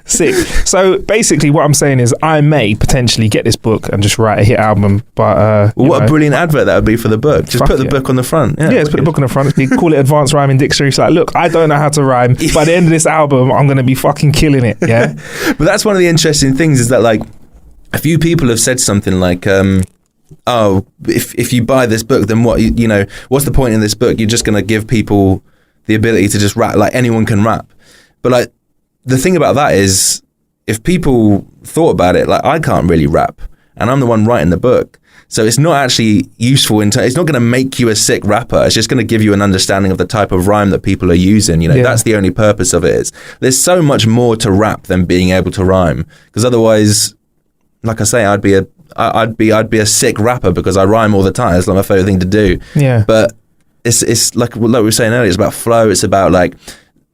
Speaker 1: Sick. So basically what I'm saying is I may potentially get this book and just write a hit album, but
Speaker 3: what a brilliant advert that would be for the book. Just put the book on the front.
Speaker 1: Yeah, just put the book on the front. Call it Advanced Rhyming Dictionary. It's like, look, I don't know how to rhyme. By the end of this album, I'm going to be fucking killing it. Yeah.
Speaker 3: But that's one of the interesting things is that like, a few people have said something like, oh, if you buy this book, then what, what's the point in this book? You're just going to give people the ability to just rap, like anyone can rap. But like, the thing about that is, if people thought about it, like I can't really rap and I'm the one writing the book. So it's not actually useful it's not going to make you a sick rapper. It's just going to give you an understanding of the type of rhyme that people are using. That's the only purpose of it. There's so much more to rap than being able to rhyme, because otherwise, like I say, I'd be a sick rapper because I rhyme all the time. It's like my favorite thing to do. Yeah. But it's like we were saying earlier, it's about flow. It's about like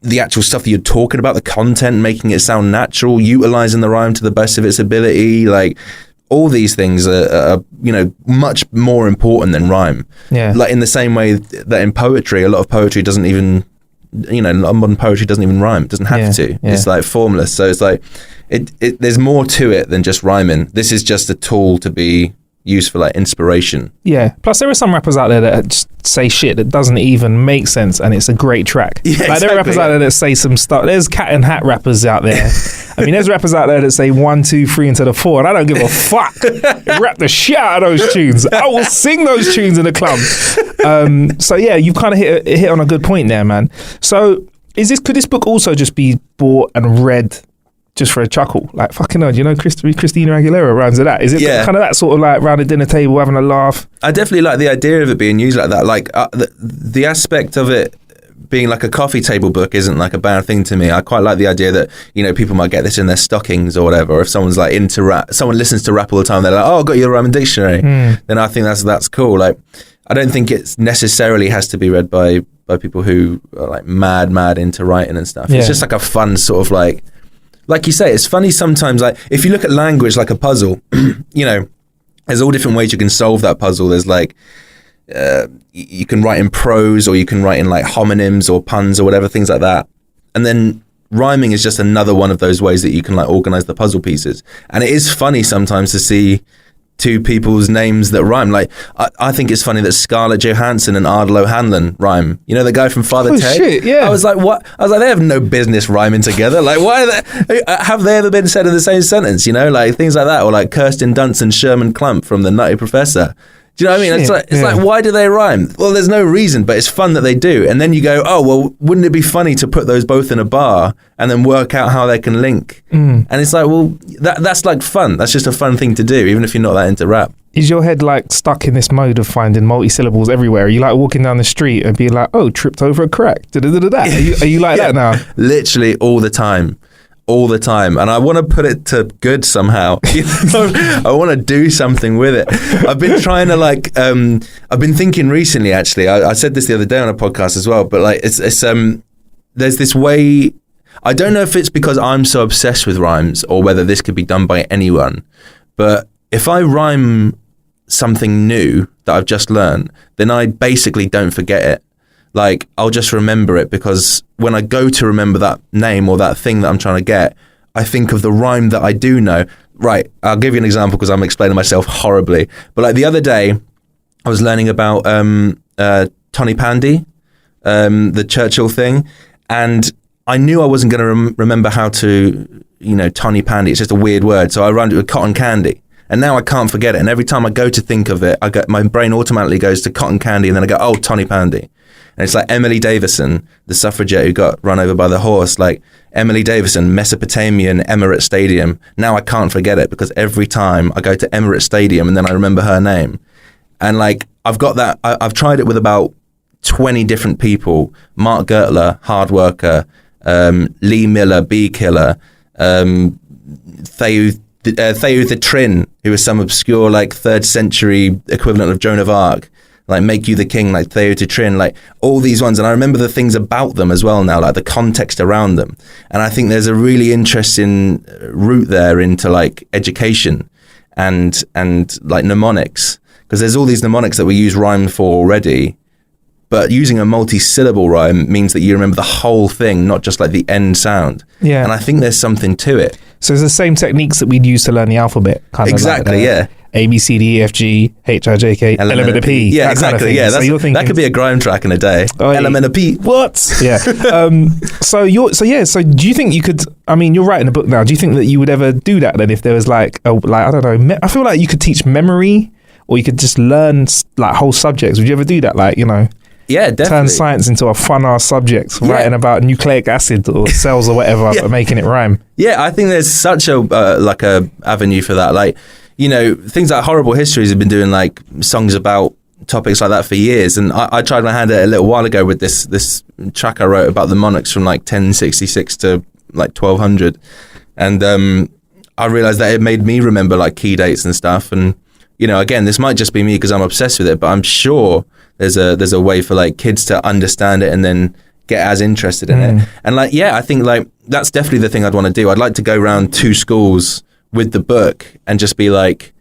Speaker 3: the actual stuff that you're talking about, the content, making it sound natural, utilizing the rhyme to the best of its ability. Like all these things are much more important than rhyme. Yeah. Like in the same way that in poetry, a lot of poetry doesn't even, modern poetry doesn't even rhyme. It doesn't have to. Yeah. It's like formless. So it's like, there's more to it than just rhyming. This is just a tool to be used for like inspiration. Yeah. Plus there are some rappers out there that just say shit that doesn't even make sense and it's a great track. Yeah, like there are rappers out there that say some stuff. There's cat and hat rappers out there. I mean, there's rappers out there that say 1, 2, 3 into the 4, and I don't give a fuck. Rap the shit out of those tunes. I will sing those tunes in the club. So yeah, you've kind of hit on a good point there, man. So could this book also just be bought and read just for a chuckle? Like, fucking hell, Christina Aguilera rhymes with that. Is it kind of that sort of like round a dinner table having a laugh? I definitely like the idea of it being used like that. Like the aspect of it being like a coffee table book isn't like a bad thing to me. I quite like the idea that, people might get this in their stockings or whatever. Or if someone's like into rap, someone listens to rap all the time, they're like, oh, I've got your rhyming dictionary. Then I think that's cool. Like, I don't think it necessarily has to be read by people who are like mad into writing and stuff. Yeah. It's just like a fun sort of like you say, it's funny sometimes. Like if you look at language like a puzzle, there's all different ways you can solve that puzzle. There's like, you can write in prose, or you can write in like homonyms or puns or whatever, things like that. And then rhyming is just another one of those ways that you can like organize the puzzle pieces. And it is funny sometimes to see two people's names that rhyme. Like I think it's funny that Scarlett Johansson and Ardal O'Hanlon rhyme. The guy from Father Ted? Shit, yeah. I was like, what? I was like, they have no business rhyming together. Like, why have they ever been said in the same sentence? Like things like that. Or like Kirsten Dunst and Sherman Klump from The Nutty Professor. Do you know what I mean? It's like, why do they rhyme? Well, there's no reason, but it's fun that they do. And then you go, oh, well, wouldn't it be funny to put those both in a bar and then work out how they can link? And it's like, well, that's like fun. That's just a fun thing to do, even if you're not that into rap.
Speaker 1: Is your head like stuck in this mode of finding multi-syllables everywhere? Are you like walking down the street and being like, oh, tripped over a crack? Da-da-da-da-da. Are you like that now?
Speaker 3: Literally all the time. And I want to put it to good somehow. I want to do something with it. I've been trying to I've been thinking recently, actually, I said this the other day on a podcast as well, but like it's there's this way, I don't know if it's because I'm so obsessed with rhymes or whether this could be done by anyone, but if I rhyme something new that I've just learned, then I basically don't forget it. Like, I'll just remember it, because when I go to remember that name or that thing that I'm trying to get, I think of the rhyme that I do know. Right, I'll give you an example because I'm explaining myself horribly. But like the other day, I was learning about Tony Pandy, the Churchill thing, and I knew I wasn't going to remember how to, Tony Pandy. It's just a weird word. So I rhymed it with cotton candy. And now I can't forget it. And every time I go to think of it, my brain automatically goes to cotton candy, and then I go, oh, Tony Pandy. And it's like Emily Davison, the suffragette who got run over by the horse, like Emily Davison, Mesopotamian, Emirates Stadium. Now I can't forget it, because every time I go to Emirates Stadium and then I remember her name. And like, I've got that, I've tried it with about 20 different people. Mark Gertler, hard worker, Lee Miller, bee killer, Theou the Trin, who was some obscure like 3rd century equivalent of Joan of Arc, like Make You the King, like Theou the Trin, like all these ones. And I remember the things about them as well now, like the context around them. And I think there's a really interesting route there into like education and like mnemonics, because there's all these mnemonics that we use rhyme for already. But using a multi-syllable rhyme means that you remember the whole thing, not just like the end sound. Yeah. And I think there's something to it.
Speaker 1: So it's the same techniques that we'd use to learn the alphabet. Kind
Speaker 3: exactly,
Speaker 1: of like
Speaker 3: yeah.
Speaker 1: A, B, C, D, E, F, G, H, I, J, K, Element of P.
Speaker 3: Yeah, exactly. Kind of yeah, so you're thinking, that could be a grime track in a day. Oh, Element of P.
Speaker 1: What? Yeah. So do you think you could, I mean, you're writing a book now. Do you think that you would ever do that then if there was I don't know, I feel like you could teach memory, or you could just learn like whole subjects. Would you ever do that? Like,
Speaker 3: yeah, definitely.
Speaker 1: Turn science into a fun-ass subject, writing about nucleic acid or cells or whatever, but making it rhyme.
Speaker 3: Yeah, I think there's such a avenue for that. Like, things like Horrible Histories have been doing like songs about topics like that for years. And I tried my hand at it a little while ago with this track I wrote about the monarchs from like 1066 to like 1200. And I realized that it made me remember like key dates and stuff. And, again, this might just be me because I'm obsessed with it, but I'm sure there's a way for like kids to understand it and then get as interested in it. And like, I think like that's definitely the thing I'd want to do. I'd like to go around 2 schools with the book and just be like,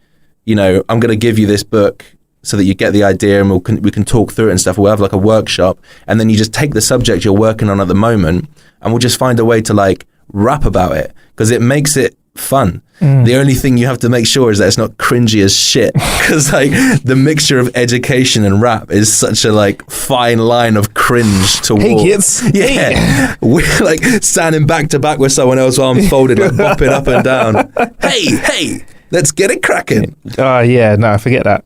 Speaker 3: I'm going to give you this book so that you get the idea, and we can talk through it and stuff. We'll have like a workshop, and then you just take the subject you're working on at the moment, and we'll just find a way to like rap about it, because it makes it fun. The only thing you have to make sure is that it's not cringy as shit, because like the mixture of education and rap is such a like fine line of cringe to walk.
Speaker 1: Hey kids,
Speaker 3: yeah, we're like standing back to back with someone else, arms folded, like bopping up and down. Hey, let's get it cracking.
Speaker 1: No, forget that.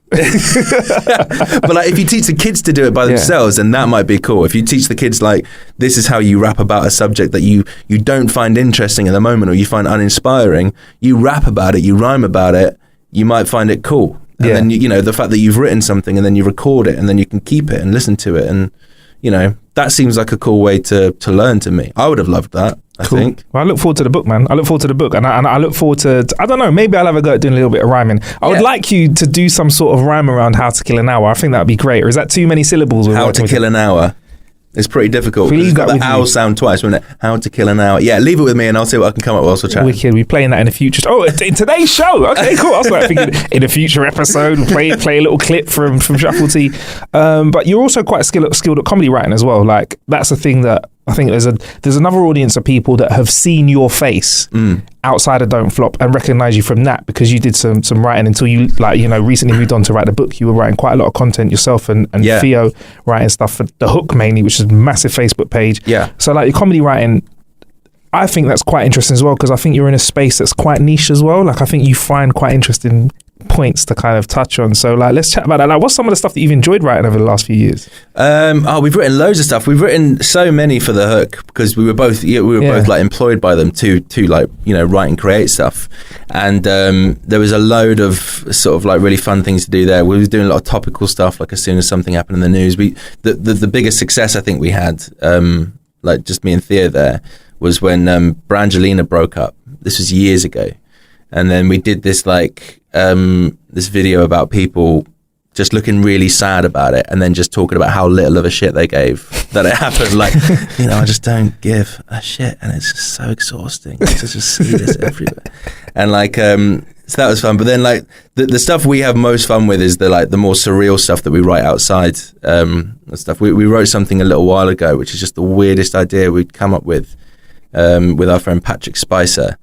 Speaker 3: But like, if you teach the kids to do it by themselves, then that might be cool. If you teach the kids like, this is how you rap about a subject that you don't find interesting at the moment, or you find uninspiring, you rap about it, you rhyme about it, you might find it cool. And then the fact that you've written something and then you record it and then you can keep it and listen to it, and that seems like a cool way to learn to me. I would have loved that. I think.
Speaker 1: Well, I look forward to the book, man. I look forward to the book, and I look forward to, I don't know, maybe I'll have a go at doing a little bit of rhyming. I would like you to do some sort of rhyme around How to Kill an Hour. I think that would be great. Or is that too many syllables?
Speaker 3: How to Kill an Hour. It's pretty difficult. It's got the owl sound twice, isn't it? How to Kill an Hour. Yeah, leave it with me and I'll see what I can come up with whilst we're chatting.
Speaker 1: Wicked. We're playing that in the future. Oh, in today's show. Okay, cool. I was like thinking in a future episode, play a little clip from Shuffle T. But you're also quite skilled at comedy writing as well. Like, that's a thing that I think there's another audience of people that have seen your face outside of Don't Flop and recognize you from that, because you did some writing until you recently moved on to write the book. You were writing quite a lot of content yourself, and Theo writing stuff for The Hook mainly, which is a massive Facebook page. Yeah. So like your comedy writing, I think that's quite interesting as well, because I think you're in a space that's quite niche as well. Like, I think you find quite interesting points to kind of touch on. So like, let's chat about that. Like, what's some of the stuff that you've enjoyed writing over the last few years?
Speaker 3: We've written loads of stuff. We've written so many for The Hook because we were both both like employed by them to like, you know, write and create stuff. And there was a load of sort of like really fun things to do there. We were doing a lot of topical stuff. Like as soon as something happened in the news, the biggest success I think we had, like just me and Thea there, was when Brangelina broke up. This was years ago. And then we did this like this video about people just looking really sad about it, and then just talking about how little of a shit they gave that it happened. Like, you know, I just don't give a shit, and it's just so exhausting to just see this everywhere. And like, so that was fun. But then like the stuff we have most fun with is the more surreal stuff that we write outside. Stuff we wrote something a little while ago, which is just the weirdest idea we'd come up with our friend Patrick Spicer.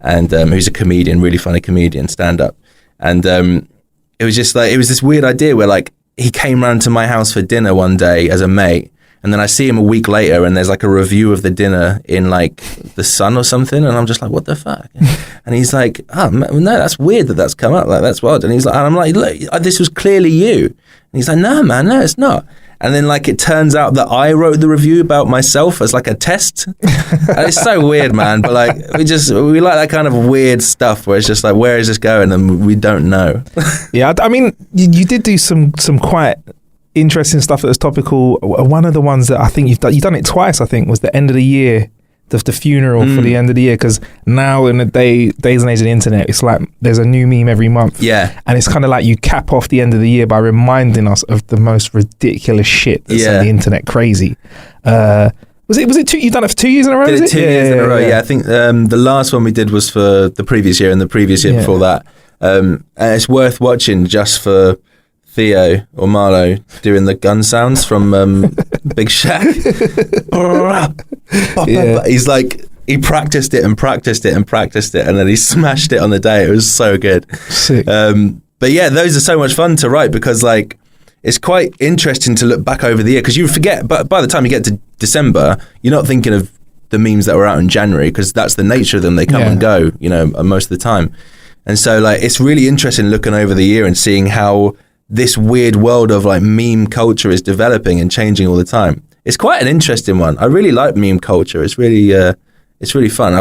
Speaker 3: And who's a comedian, really funny comedian, stand-up. And it was just like, it was this weird idea where like he came round to my house for dinner one day as a mate, and then I see him a week later and there's like a review of the dinner in like The Sun or something, and I'm just like, what the fuck? And he's like, oh no, that's weird that's come up, like that's wild. And he's like, and I'm like, look, this was clearly you. And he's like, no man, no it's not. And then like it turns out that I wrote the review about myself as like a test. And it's so weird, man. But like we like that kind of weird stuff where it's just like, where is this going? And we don't know.
Speaker 1: Yeah, I mean, you did do some quite interesting stuff that was topical. One of the ones that I think you've done it twice, I think, was the end of the year. The funeral for the end of the year, because now in the days and age of the internet, it's like there's a new meme every month.
Speaker 3: Yeah,
Speaker 1: and it's kind of like you cap off the end of the year by reminding us of the most ridiculous shit that's on the internet. Crazy. Was it two? You've done it for 2 years in a row?
Speaker 3: Did it 2 years in a row? Yeah, I think the last one we did was for the previous year, and the previous year before that. And it's worth watching just for Theo or Marlo doing the gun sounds from Big Shack. He's like, he practiced it, and then he smashed it on the day. It was so good.
Speaker 1: Sick.
Speaker 3: But yeah, those are so much fun to write because like it's quite interesting to look back over the year, because you forget, but by the time you get to December, you're not thinking of the memes that were out in January, because that's the nature of them. They come and go, you know, most of the time. And so like it's really interesting looking over the year and seeing how this weird world of like meme culture is developing and changing all the time. It's quite an interesting one. I really like meme culture. It's really fun.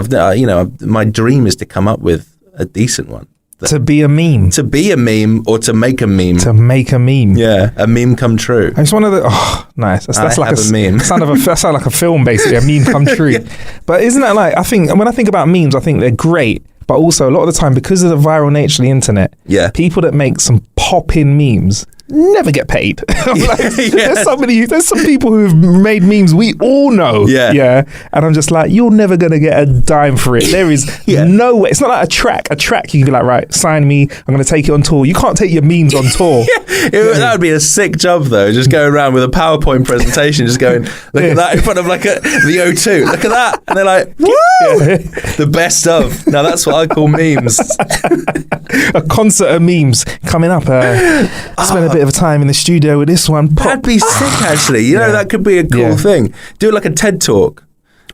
Speaker 3: My dream is to come up with a decent one.
Speaker 1: To be a meme.
Speaker 3: To be a meme, or to make a meme.
Speaker 1: To make a meme.
Speaker 3: Yeah, a meme come true.
Speaker 1: It's one of the nice. That's like a
Speaker 3: meme.
Speaker 1: That's like a film basically, a meme come true. But isn't that like, I think when I think about memes, I think they're great. But also a lot of the time, because of the viral nature of the internet, people that make some pop-in memes never get paid. There's some people who've made memes we all know. And I'm just like, you're never gonna get a dime for it. There is no way. It's not like a track you can be like, right, sign me, I'm gonna take it on tour. You can't take your memes on tour.
Speaker 3: That would be a sick job though, just going around with a PowerPoint presentation, just going, look at that in front of like the O2, look at that, and they're like, woo, the best of. Now that's what I call memes.
Speaker 1: A concert of memes coming up. Spend a bit of time in the studio with this one.
Speaker 3: That'd be sick, actually. You know, that could be a cool thing. Do like a TED talk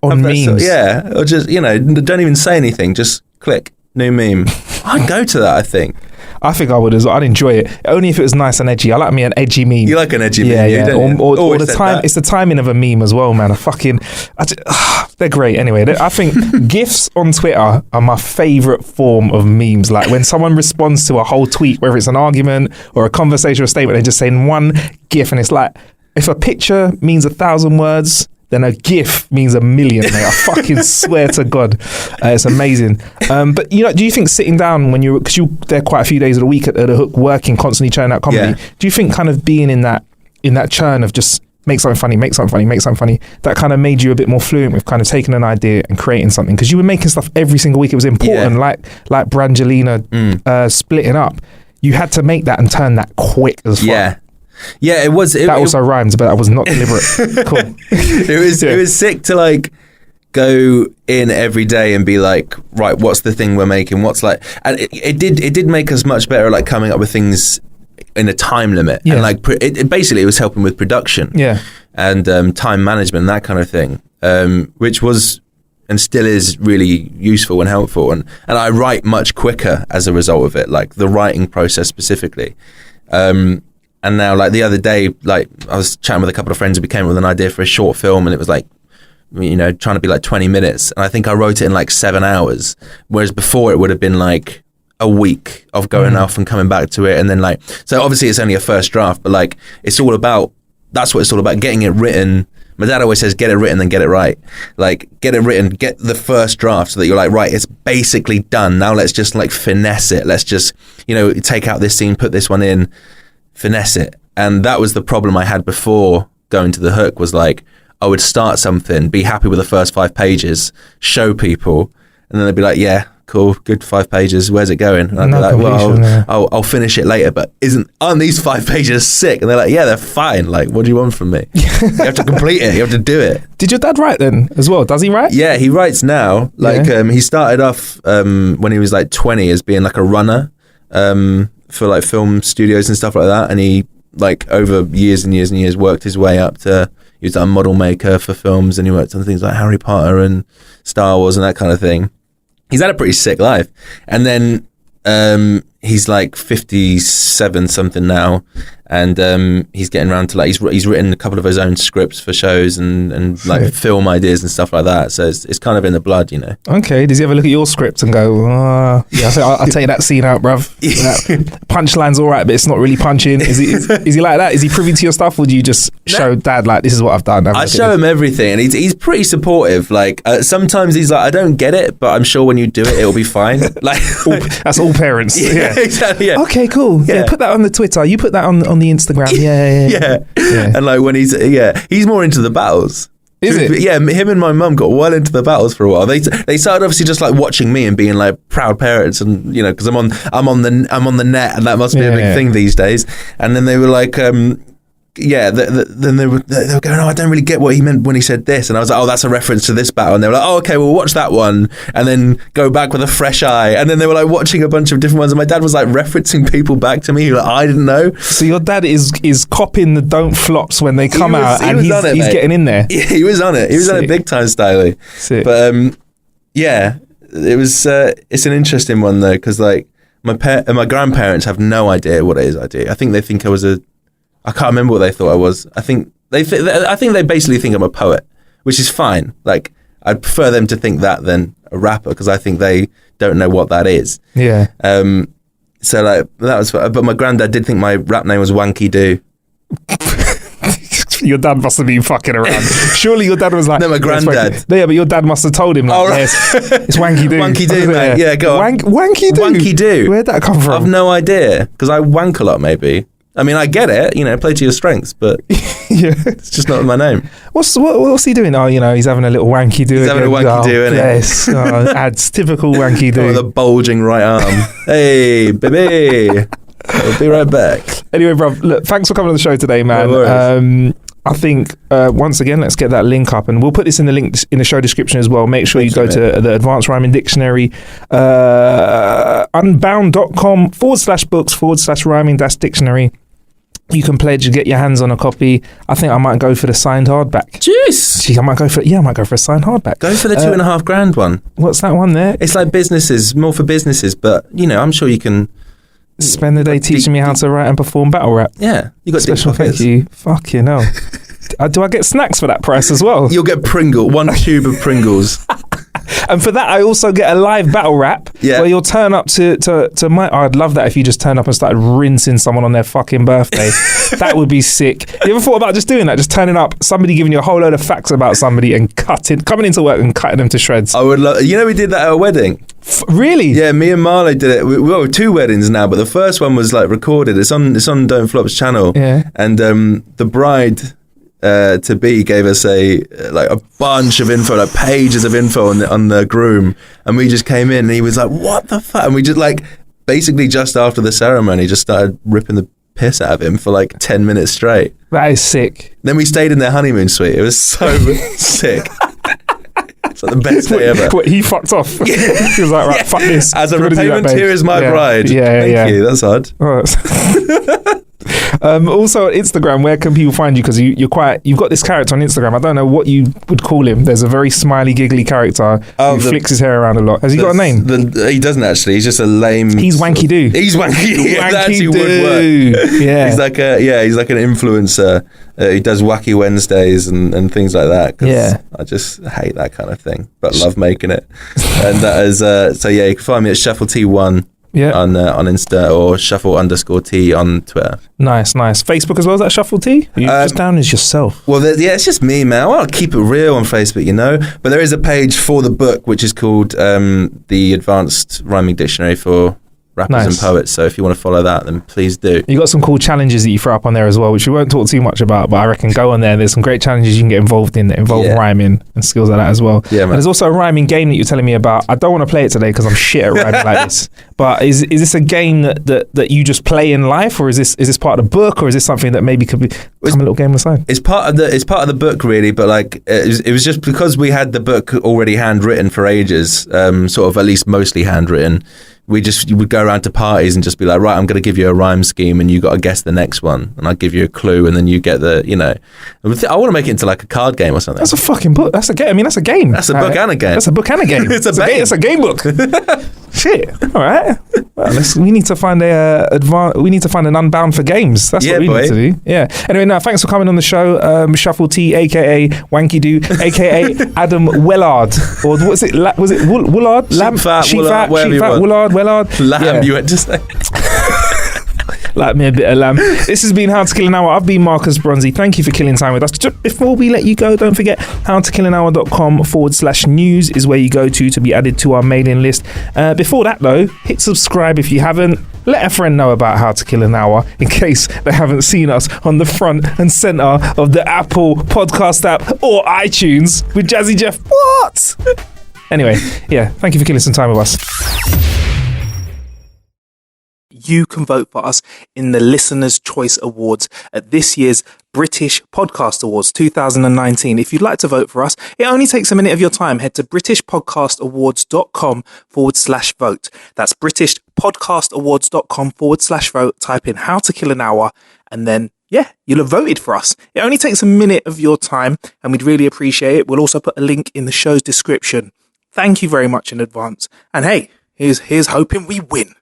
Speaker 1: on memes.
Speaker 3: Or just, you know, don't even say anything. Just click new meme. I'd go to that, I think.
Speaker 1: I think I would as well. I'd enjoy it, only if it was nice and edgy. I like me an edgy meme.
Speaker 3: You like an edgy meme,
Speaker 1: or the time. It's the timing of a meme as well, man. They're great. Anyway, I think GIFs on Twitter are my favourite form of memes. Like when someone responds to a whole tweet, whether it's an argument or a conversation or a statement, they just say in one GIF, and it's like, if a picture means 1,000 words, then a GIF means 1,000,000, mate. I fucking swear to God. It's amazing. But, you know, do you think sitting down when because you're there quite a few days of the week at the Hook, working, constantly churning out comedy, do you think kind of being in that churn of just make something funny, that kind of made you a bit more fluent with kind of taking an idea and creating something? Because you were making stuff every single week. It was important, like Brangelina splitting up. You had to make that and turn that quick as fuck.
Speaker 3: Yeah, it was. That
Speaker 1: also rhymes, but that was not deliberate. Cool.
Speaker 3: It was sick to like go in every day and be like, right, what's the thing we're making? What's like, and it did make us much better at like coming up with things in a time limit. And like it was helping with production. And time management and that kind of thing. Which was and still is really useful and helpful. And I write much quicker as a result of it, like the writing process specifically. And now, like the other day, like I was chatting with a couple of friends who came up with an idea for a short film, and it was like, you know, trying to be like 20 minutes. And I think I wrote it in like 7 hours, whereas before it would have been like a week of going off and coming back to it. And then like, so obviously it's only a first draft, but like it's all about, that's what it's all about, getting it written. My dad always says, get it written, then get it right. Like, get it written, get the first draft so that you're like, right, it's basically done. Now let's just like finesse it. Let's just, you know, take out this scene, put this one in, finesse it. And that was the problem I had before going to the hook, was like, I would start something, be happy with the first 5 pages, show people, and then they'd be like, yeah, cool, good 5 pages, where's it going? And I'd be like, well, I'll finish it later, but aren't these 5 pages sick? And they're like, yeah, they're fine. Like, what do you want from me? You have to complete it. You have to do it.
Speaker 1: Did your dad write then as well? Does he write?
Speaker 3: Yeah, he writes now. Like, he started off when he was like 20 as being like a runner for like film studios and stuff like that. And he, like, over years and years and years, worked his way up to, he was a model maker for films, and he worked on things like Harry Potter and Star Wars and that kind of thing. He's had a pretty sick life. And then he's like 57 something now, and he's getting around to like, he's written a couple of his own scripts for shows and like film ideas and stuff like that. So it's kind of in the blood, you know.
Speaker 1: Okay. Does he ever look at your script and go, yeah, I'll take that scene out, bruv. Punchline's all right, but it's not really punching. Is he like that? Is he privy to your stuff? Or do you just show dad, like, this is what I've done?
Speaker 3: I show him everything, and he's pretty supportive. Like, sometimes he's like, I don't get it, but I'm sure when you do it, it'll be fine. Like,
Speaker 1: that's all parents.
Speaker 3: Yeah, exactly. Yeah.
Speaker 1: Okay, cool. Yeah, put that on the Twitter. You put that on the Instagram. Yeah. And like when he's more into the battles. Is it?
Speaker 3: Yeah, him and my mum got well into the battles for a while. They started obviously just like watching me and being like proud parents, and you know, because I'm on the net, and that must be a big thing these days. And then they were like, then they were going, oh, I don't really get what he meant when he said this. And I was like, oh, that's a reference to this battle. And they were like, oh, okay, we'll watch that one and then go back with a fresh eye. And then they were like watching a bunch of different ones, and my dad was like referencing people back to me who, like, I didn't know. So
Speaker 1: your dad is copying the don't flops when they come out, and he's getting in there.
Speaker 3: Yeah, he was on it. He was on it big time, Styly.
Speaker 1: Sick.
Speaker 3: But it was it's an interesting one though, because like my grandparents have no idea what it is I do. I think they think I can't remember what they thought I was. I think they basically think I'm a poet, which is fine. Like, I'd prefer them to think that than a rapper, because I think they don't know what that is.
Speaker 1: Yeah.
Speaker 3: So like that was, but my granddad did think my rap name was Wanky Doo.
Speaker 1: Your dad must have been fucking around. Surely your dad was like,
Speaker 3: no, my granddad.
Speaker 1: Yeah, but your dad must have told him, like,
Speaker 3: right.
Speaker 1: Yes, it's Wanky Doo.
Speaker 3: Wanky Doo, mate. Yeah, go on.
Speaker 1: Wanky Doo.
Speaker 3: Wanky Doo.
Speaker 1: Where'd that come from?
Speaker 3: I've no idea, because I wank a lot, maybe. I mean, I get it, you know, play to your strengths, but it's just not my name.
Speaker 1: What's he doing? Oh, you know, he's having a little wanky do.
Speaker 3: He's having a wanky do, isn't
Speaker 1: yes. Adds typical wanky do.
Speaker 3: With a bulging right arm. Hey, baby. I'll be right back.
Speaker 1: Anyway, bruv, look, thanks for coming on the show today, man.
Speaker 3: No
Speaker 1: I think, once again, let's get that link up, and we'll put this in the link in the show description as well. Make sure you go to the Advanced Rhyming Dictionary, unbound.com/books/rhyming-dictionary. You can pledge and get your hands on a copy. I think I might go for the signed hardback.
Speaker 3: Jeez.
Speaker 1: I might go for a signed hardback.
Speaker 3: Go for the $2,500 one.
Speaker 1: What's that one there?
Speaker 3: It's like businesses, more for businesses, but you know, I'm sure you can
Speaker 1: spend the day teaching me how to write and perform battle rap.
Speaker 3: Yeah, you got
Speaker 1: special thank you. Fucking hell. Do I get snacks for that price as well?
Speaker 3: You'll get one tube of Pringles.
Speaker 1: And for that, I also get a live battle rap where you'll turn up to my... I'd love that if you just turned up and started rinsing someone on their fucking birthday. That would be sick. You ever thought about just doing that? Just turning up, somebody giving you a whole load of facts about somebody and coming into work and cutting them to shreds.
Speaker 3: I would love... You know, we did that at a wedding.
Speaker 1: Really?
Speaker 3: Yeah, me and Marlo did it. Well, 2 weddings now, but the first one was like recorded. It's on Don't Flop's channel.
Speaker 1: Yeah.
Speaker 3: And the bride... to be gave us a bunch of info, like pages of info on the groom, and we just came in and he was like, what the fuck? And we just like basically just after the ceremony just started ripping the piss out of him for like 10 minutes straight.
Speaker 1: That is sick.
Speaker 3: Then we stayed in their honeymoon suite. It was so sick. It's like the best day ever.
Speaker 1: What, he fucked off? He was like, right, fuck this.
Speaker 3: As a repayment, here is my bride.
Speaker 1: Thank
Speaker 3: you. That's odd.
Speaker 1: Oh, Also on Instagram, where can people find you? Because you've got this character on Instagram. I don't know what you would call him. There's a very smiley, giggly character who flicks his hair around a lot. Has he got a name?
Speaker 3: He doesn't actually. He's just a lame.
Speaker 1: He's Wanky Doo.
Speaker 3: He's Wanky.
Speaker 1: Wanky
Speaker 3: That actually
Speaker 1: Doo.
Speaker 3: would work.
Speaker 1: Yeah.
Speaker 3: He's like an influencer. He does Wacky Wednesdays and things like that. 'Cause
Speaker 1: Yeah.
Speaker 3: I just hate that kind of thing, but love making it. And that is so yeah. You can find me at ShuffleT1 on Insta or Shuffle_T on Twitter.
Speaker 1: Nice. Facebook as well. Is that Shuffle T? You just down as yourself.
Speaker 3: Well, it's just me, man. I want to keep it real on Facebook, you know. But there is a page for the book, which is called the Advanced Rhyming Dictionary for Rappers and Poets. So if you want to follow that, then please do.
Speaker 1: You got some cool challenges that you throw up on there as well, which we won't talk too much about, but I reckon go on there. There's some great challenges you can get involved in that involve rhyming and skills like that as well.
Speaker 3: Yeah, man.
Speaker 1: And there's also a rhyming game that you're telling me about. I don't want to play it today because I'm shit at rhyming like this. But is this a game that you just play in life, or is this part of the book, or is this something that maybe could become a little game on the side?
Speaker 3: It's part of the book, really. But like it was just because we had the book already handwritten for ages, sort of at least mostly handwritten. You would go around to parties and just be like, right, I'm going to give you a rhyme scheme and you got to guess the next one. And I'll give you a clue and then you get I want to make it into like a card game or something.
Speaker 1: That's a fucking book. That's a game. I mean, that's a game.
Speaker 3: That's a book and a game.
Speaker 1: That's a book and a game.
Speaker 3: It's a
Speaker 1: game book. Shit. All right. Well, we need to find we need to find an Unbound for games. That's what we need to do. Yeah. Anyway, now thanks for coming on the show, Shuffle T, aka Wanky Doo, aka Adam Woollard, or was it Woollard?
Speaker 3: Sheep fat,
Speaker 1: Woollard.
Speaker 3: Lamb, you went to say.
Speaker 1: Like me a bit of lamb. This has been How to Kill an Hour. I've been Marcus Bronzy. Thank you for killing time with us. Just before we let you go, don't forget howtokillanhour.com/news is where you go to be added to our mailing list. Before that though, hit subscribe if you haven't. Let a friend know about How to Kill an Hour in case they haven't seen us on the front and centre of the Apple podcast app or iTunes with Jazzy Jeff. What? Anyway, yeah, thank you for killing some time with us. You can vote for us in the Listener's Choice Awards at this year's British Podcast Awards 2019. If you'd like to vote for us, it only takes a minute of your time. Head to britishpodcastawards.com/vote. That's britishpodcastawards.com/vote. Type in How to Kill an Hour and then you'll have voted for us. It only takes a minute of your time and we'd really appreciate it. We'll also put a link in the show's description. Thank you very much in advance. And hey, here's hoping we win.